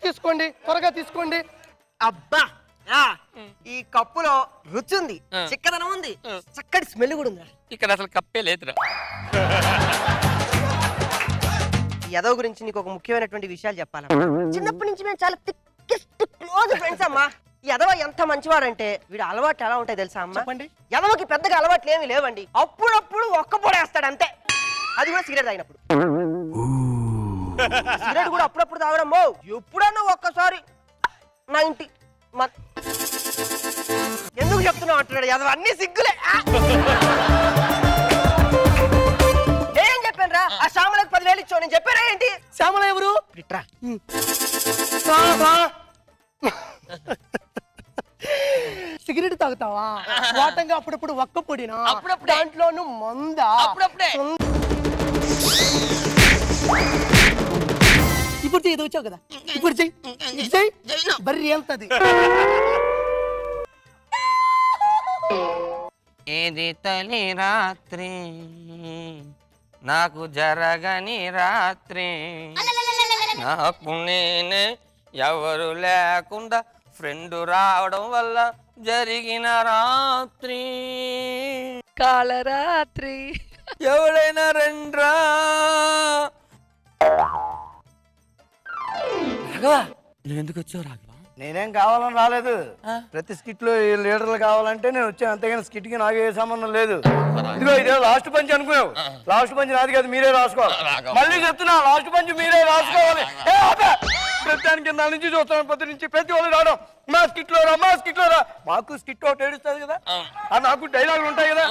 తీసుకోండి త్వరగా తీసుకోండి. అబ్బా ఈ కప్పులో రుచి ఉంది, చిక్కదనం ఉంది, చక్కటి స్మెల్ కూడా ఉంది. ఇక్కడ అసలు కప్పే లేదురా. యదవ్ గురించి నీకు ఒక ముఖ్యమైనటువంటి విషయాలు చెప్పాలి. చిన్నప్పటి నుంచి మేము చాలా థిక్కెస్ట్ క్లోజ్ ఫ్రెండ్స్ అమ్మా. యదవ ఎంత మంచివాడంటే వీడు అలవాట్లు ఎలా ఉంటాయి తెలుసా అమ్మా? యదవకి పెద్దగా అలవాట్లు ఏమి లేవండి. అప్పుడప్పుడు ఒక్క పొడేస్తాడు అంతే, అది కూడా సిగరెట్ తాగినప్పుడు. సిగరెట్ కూడా అప్పుడప్పుడు తాగడం. ఎప్పుడన్నా ఒక్కసారి 90 ఎందుకు చెప్తున్నావు అంటున్నాడు యదవ. అన్ని సిగ్గులే. ఏం చెప్పాను రా? ఆ శ్యామలకు 10,000 ఇచ్చావు. నేను చెప్పారా ఏంటి? శ్యామల ఎవరు? సిగరెట్ తాగుతావా? వాటంగా అప్పుడప్పుడు ఒక్క పొడినా, దాంట్లోనూ మందా? ఇప్పుడు చెయ్యి వచ్చావు కదా, ఇప్పుడు చెయ్యి బర్రీ వెళ్తుంది. ఏది తొలి రాత్రి నాకు జరగని రాత్రి, నాకు నేనే ఎవరు లేకుండా ఫ్రెండ్ రావడం వల్ల జరిగిన రాత్రి, కాలరాత్రి. ఎవడైనా రండ్రా. రాఘవా నువ్వు ఎందుకు వచ్చావు రాఘవా? నేనేం కావాలని రాలేదు. ప్రతి స్కిట్ లో లీడర్లు కావాలంటే నేను వచ్చాను, అంతేగాని స్కిట్ కి నాకు ఏ సంబంధం లేదు. ఇదిగో ఇదే లాస్ట్ పంచ్ అనుకున్నావు. లాస్ట్ పంచ్ నాది కాదు, మీరే రాసుకోవాలి. మళ్ళీ చెప్తున్నా, లాస్ట్ పంచ్ మీరే రాసుకోవాలి. ప్రతిదానికి కింద నుంచి చూస్తాను, పొద్దు నుంచి ప్రతి వాళ్ళు రావడం. మా స్కిట్ లో రా, మా స్కిట్ లో రా. మాకు స్కిట్ ఒకటి ఏడుస్తుంది కదా, నాకు డైలాగులు ఉంటాయి కదా,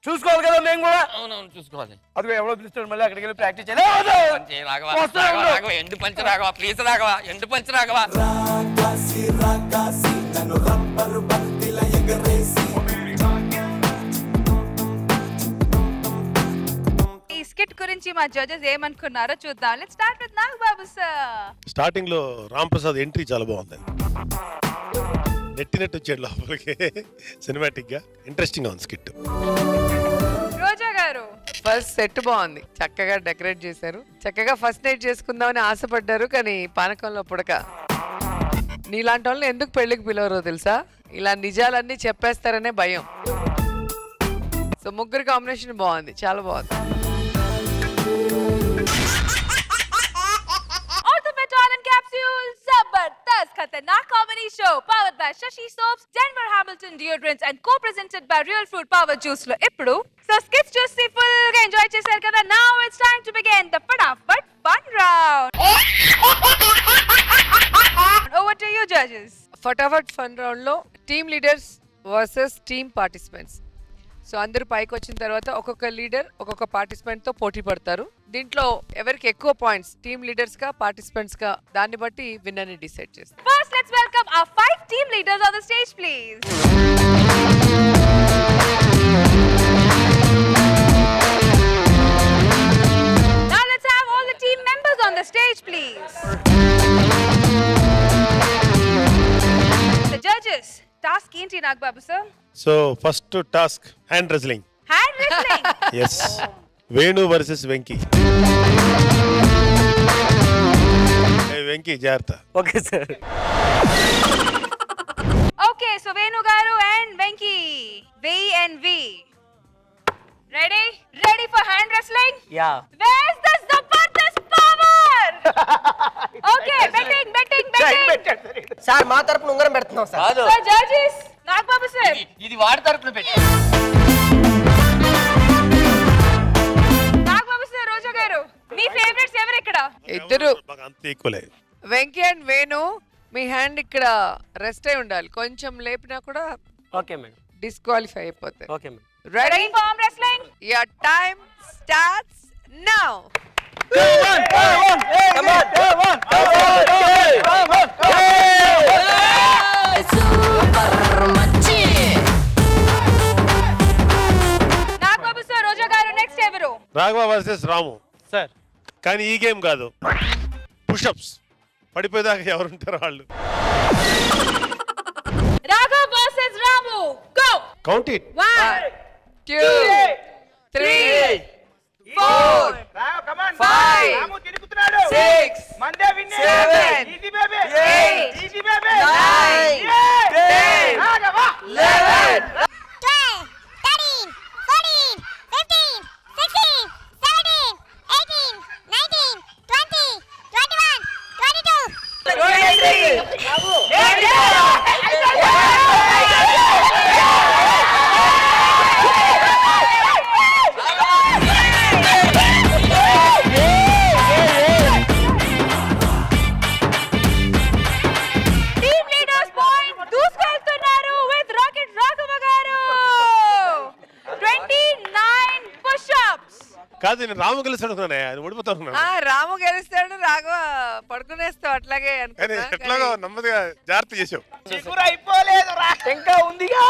చూసుకోవాలి కదా మేము కూడా. అవునవును చూసుకోవాలి. అదిగో ఎవరో పిలుస్తాడు, మళ్ళీ అక్కడికి వెళ్ళి ప్రాక్టీస్ చేయాలి. ఎండు పంచ రాఘవా, ప్లీజ్ రాఘవా, ఎండు పంచ రాఘవా. ఈ స్కిట్ గురించి మా జడ్జెస్ ఏమనుకున్నారో చూద్దాం. Let's start with Nagababu sir. Starting లో రామ్ ప్రసాద్ ఎంట్రీ చాలా బాగుంది. నెట్టినట్టు వచ్చాడు లోపలికి. సినిమాటిక్ గా ఇంట్రెస్టింగ్ గా ఉంది స్కిట్. రోజా గారు ఫస్ట్ సెట్ బాగుంది, చక్కగా డెకరేట్ చేశారు, చక్కగా ఫస్ట్ నైట్ చేసుకుందామని ఆశపడ్డారు, కానీ పానకంలో పుడక. నీలాంటి వాళ్ళని ఎందుకు పెళ్లికి పిలవరో తెలుసా? ఇలా నిజాలన్నీ చెప్పేస్తారనే భయం. సో ముగ్గురు కాంబినేషన్ బాగుంది, చాలా బాగుంది. Zabardast Khatarnak Comedy Show powered by Shashi Soaps, Denver Hamilton Deodorants and co-presented by Real Fruit Power Juice lo ippudu so skits chusi full ga enjoy chesaru kada. Now it's time to begin the Fadafat fun round. Over to you judges. Fatafat fun round లో team leaders versus team participants. So అందరూ పైకి వచ్చిన తర్వాత ఒక్కొక్క leader ఒక్కొక్క participant తో పోటీ పడతారు. దీంట్లో ఎవరికి ఎక్కువ పాయింట్స్ టీమ్ లీడర్స్ గా పార్టిసిపెంట్స్ గా దాన్ని బట్టి విన్నర్ ని డిసైడ్ చేస్తారు. First let's welcome our 5 team leaders on the stage please. Now let's have all the team members on the stage please. The judges, task ఏంటి Nagababu sir? So first task hand wrestling. Hand wrestling. Yes. Venu versus Venky. Venky జాగ్రత్త. Okay sir. Okay, so Venu garu and Venki, V and V. Ready? Ready for hand wrestling? Yeah. Where's the Zabardast power? Okay, betting. Sir మా తరపున ఉంగరం పెడుతున్నాం sir. So judges, Nagbabu sir. ఇది వాడి తరపున పెట్టి. Nagbabu sir, Roja garu. మీ favourites ఎవరు ఇక్కడ? ఇద్దరు అంత ఈక్వలే. వెంకీ అండ్ వేణు మీ హ్యాండ్ ఇక్కడ రెస్ట్ అయి ఉండాలి, కొంచెం లేపినా కూడా ఓకే మేడం డిస్క్వాలిఫై అయిపోతాయి. Okay madam. Ready for arm wrestling? Your time starts now. Nagbabu sir, Roja garu next ఎవరు? రాఘవ వర్సెస్ రాము. సార్ కానీ ఈ గేమ్ కాదు, పుషప్స్. పడిపోయేదాకా ఎవరుంటారు వాళ్ళు. Raghav versus Ramu. Go. Count it. 1 2 3 4 5 6 మందే విన్నే. 7 easy baby. 8 easy baby. 9 10 Raghava. 11 Team leaders point దూసుకెళ్తున్నారు with Rocket Raghava garu. 29 push-ups. కాదు, నేను రాము కలిసి అనుకున్నానే, అది ఓడిపోతా ఉన్నాను. రాము గెలుస్తాడు, రాఘవ పడుకునేస్తావు అట్లాగే కానీ ఎట్లాగో నెమ్మదిగా జాగ్రత్త చేసావు. చిగురు అయిపోలేదు రా, ఇంకా ఉందిగా.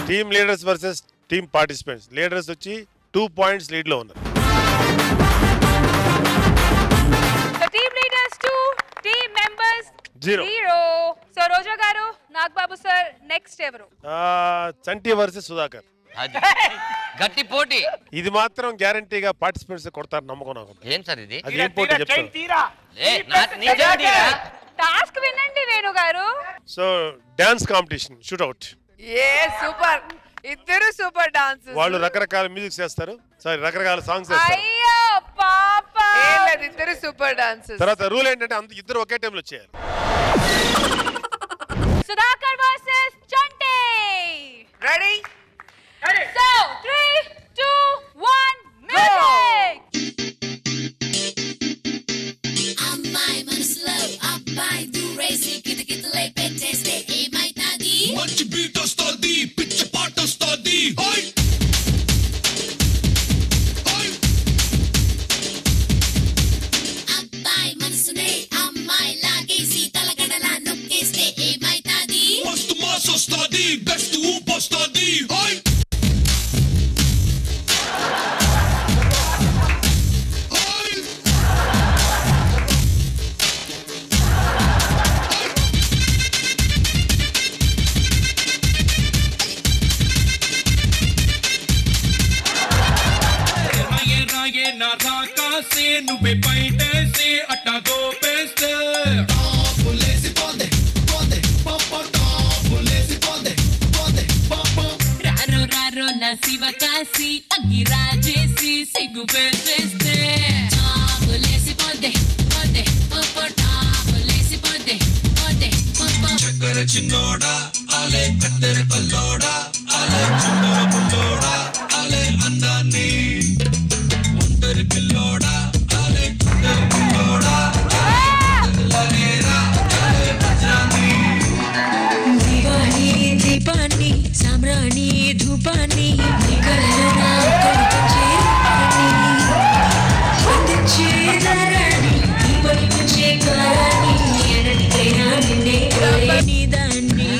Team leaders versus team participants. Leaders వచ్చి 2 పాయింట్స్ లీడ్ లో ఉన్నారు. The team leaders 2, team members 0. So Roja garu, Nagbabu sir, next ఎవరు? చంటి వర్సెస్ సుధాకర్. గట్టి పోటీ. ఇది మాత్రం గ్యారంటీగా పార్టిసిపెంట్స్ కొడతారు, నమ్మకం నాకు. ఏం సార్ ఇది? అది ఏం పోటీ చెప్తాను. టాస్క్ వినండి వేణు గారు. So dance competition, shoot out. ఏ సూపర్, ఇద్దరు సూపర్ డాన్స్. వాళ్ళు రకరకాల మ్యూజిక్ చేస్తారు, సారీ రకరకాల సాంగ్స్ చేస్తారు. అయ్యో పాప, ఏం లేదు, ఇద్దరు సూపర్ డాన్సర్స్. తర్వాత రూల్ ఏంటంటే ఇద్దరు ఒకే టైంలో చేయాలి. సుధాకర్ వర్సెస్ చంటి. రెడీ? So 3 2 1 music. అమ్మాయి మనసులో అబ్బాయి దూరేసి కితకితలై పెట్టేస్తే ఏమైతాది? మంచి బీట్ వస్తుంది, పిచ్చ పాట వస్తుంది. అబ్బాయి మనసునే అమ్మాయి లాగేసి తలగడలా నొక్కేస్తే ఏమైతాది? మస్తు మాస్ వస్తుంది, బెస్ట్ ఊపు వస్తుంది. వేసి అట్టగో పేస్తే రారో రారో నా శివ కాసి అగ్గి రాజేసి సిగ్గు పెట్టేస్తే టాపులేసి పోతే పోతే పోపో టాపులేసి పోతే పోతే పోపో చక్కర చిన్నోడా ఆలే కత్తెర పల్లోడా ఆలే చుండర పుల్లోడా ఆలే అందాన్ని ఒంటరి పిల్లోడా ఆలే కుందర పిల్లోడా దీవాని దీపాన్ని సామ్రాణి ధూపాన్ని కళ్ళనా కొడుకొచ్చే రాణి ఈ పలికొచ్చే కారాణి ఎనటికైనా నిన్నే నీ దాన్ని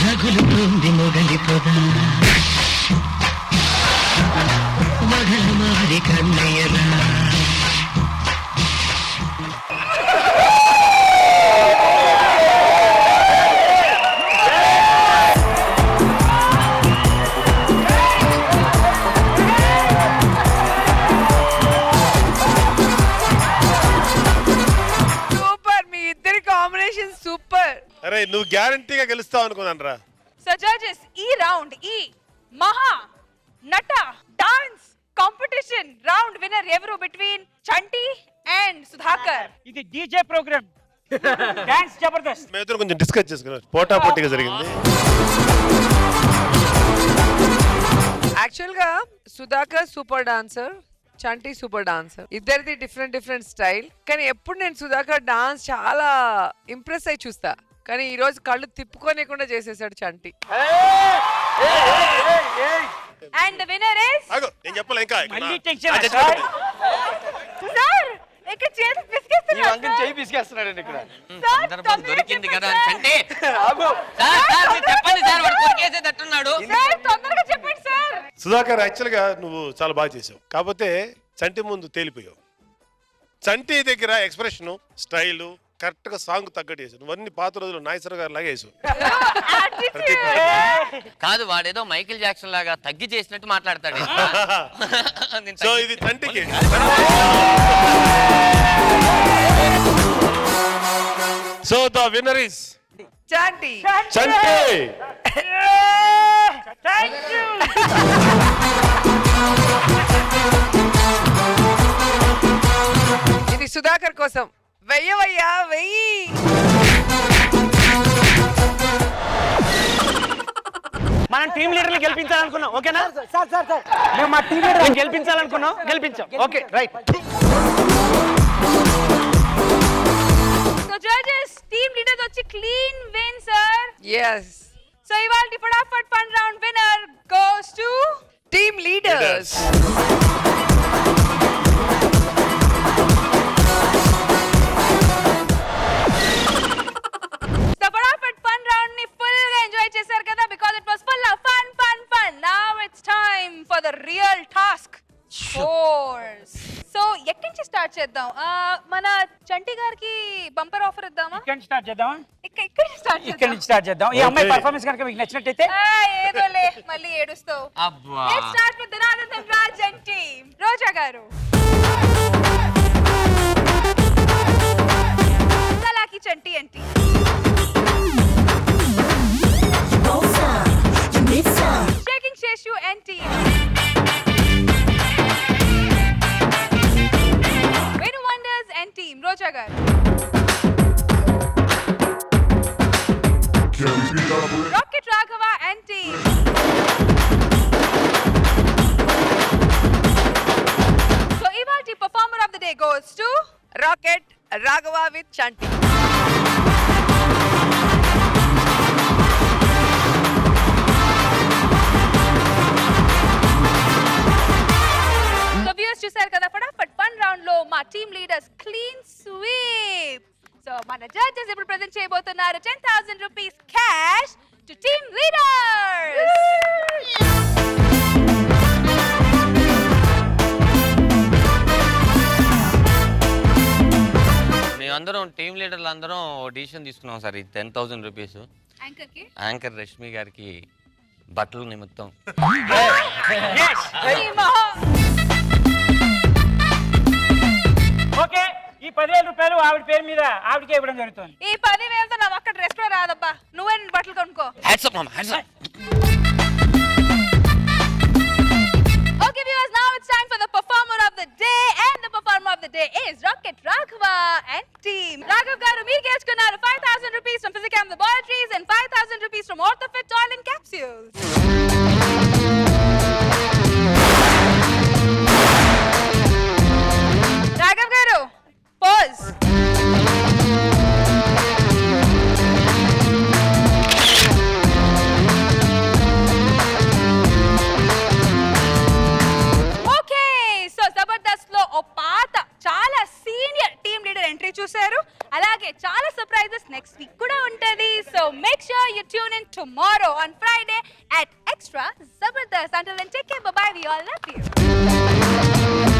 రగులుతుంది మొగలి పొద మగల మారి కన్నయ్యరా సూపర్ మీ ఇద్దరి కాంబినేషన్ సూపర్. అరే నువ్వు గ్యారంటీగా గెలుస్తావు అనుకున్నాను రా. సో జడ్జెస్ ఈ రౌండ్ ఈ మహా నట డాన్స్ కాంపిటీషన్ రౌండ్ విన్నర్ ఎవరు బిట్వీన్ చంటి అండ్ సుధాకర్. ఇది డీజే ప్రోగ్రామ్ డాన్స్ జబర్దస్త్. మేమిద్దరం కొంచెం డిస్కస్ చేసుకున్నాం, పోటా పోటీగా జరిగింది. యాక్చువల్ గా సుధాకర్ సూపర్ డాన్సర్, చంటి సూపర్ డాన్సర్, ఇద్దరిది డిఫరెంట్ డిఫరెంట్ స్టైల్. కానీ ఎప్పుడు నేను సుధాకర్ డాన్స్ చాలా ఇంప్రెస్ అయి చూస్తా, కానీ ఈ రోజు కళ్ళు తిప్పుకోనికుండా చేసేసాడు చంటి. అండ్ ద విన్నర్ ఇస్ నేను చెప్పలే ఇంకా మళ్ళీ టెన్షన్ సార్. సార్ ఇక్కడ చేతి పిసికేస్తున్నారు. అంగన్ చేయి పిసికేస్తున్నాడండి ఇక్కడ. సందర్భం దొరికింది కదా అంటే సార్ మీరు చెప్పండి సార్, వాడు కొరికేసేటట్టున్నాడు. సార్ తొందరగా చెప్పండి సార్. సుధాకర్ యాక్చువల్ గా నువ్వు చాలా బాగా చేసావు, కాకపోతే చంటి ముందు తేలిపోయావు. చంటి దగ్గర ఎక్స్ప్రెషన్ స్టైల్ కరెక్ట్ గా సాంగ్ తగ్గట్టు చేసావు. నువ్వన్నీ పాత రోజులు నాగేశ్వర గారు లాగా వేసావు. కాదు వాడేదో మైకిల్ జాక్సన్ లాగా తగ్గి చేసినట్టు మాట్లాడతాడు. సో ఇది చంటికి. సో ద విన్నర్ ఇస్ చంటి. చంటి. ఇది సుధాకర్ కోసం. వెయ్యవయ్యా వెయ్యి. మనం టీం లీడర్ని గెలిపించాలనుకున్నాం, ఓకేనా? సార్ సార్ సార్ మేము మా టీం లీడర్ గెలిపించాలనుకున్నాం, గెలిపించాం. Okay right. So judges, team leaders వచ్చి clean win sir. yes so ఇవాల్టి ఫటాఫట్ fun round winner goes to team leaders. So ఫటాఫట్ ఫన్ రౌండ్ ని ఫుల్ గా ఎంజాయ్ చేశారు కదా, because it was full of fun fun fun. Now it's time for the real task force. So ఎక్కడి నుంచి start చేద్దాం? మన చంటి గారికి బంపర్ ఆఫర్ ఇద్దామా? ఇక్కడ నుంచి స్టార్ట్ చేద్దామా? ఇక్కడ నుంచి స్టార్ట్ చేద్దాం. ఈ అమ్మాయి పర్ఫార్మెన్స్ కనుక మీకు నచ్చినట్టయితే ఏదోలే మళ్ళీ ఏడుస్తావు. Let's start with Dhananandhan Raj and team. రోజా గారు, సలాకి చంటి and team. Shaking Sheshu and team. Venu Wonders and team. రోజా గారు, Rocket Raghava and team. So ivalti performer of the day goes to Rocket Raghava with Chanti. So viewers చూశారు కదా, ఫటాఫట్ fun round లో మా team leaders clean sweep. So మన judges ఇప్పుడు present చేయబోతున్నారు 10,000 rupees cash to team leaders. మేమందరం team లీడర్లు అందరం డిసిషన్ తీసుకున్నాం సార్. ఇది 10,000 రూపీస్ యాంకర్ రష్మి గారికి బట్టలు నిమిత్తం. ఓకే, ఈ 10,000 రూపాయలు ఆవిడ పేరు మీద ఆవిడకే ఇవ్వడం జరుగుతుంది. ఈ 10,000తో నా ఒక్క డ్రెస్ కూడా రాదబ్బా, నువ్వే బట్టలు కొనుక్కో. Okay viewers, now it's time for the performer of the day, and the performer of the day is Rocket Raghava and team. Raghav garu, meer gechukunnaru 5,000 rupees from Physicam Laboratories and 5,000 rupees from Orthofit Oil and Capsules. Raghav garu, pause. చూశారు, అలాగే చాలా surprises next week కూడా ఉంటది. So make sure you tune in tomorrow on Friday at Extra Zabardast. Until then, take care, bye bye, we all love you.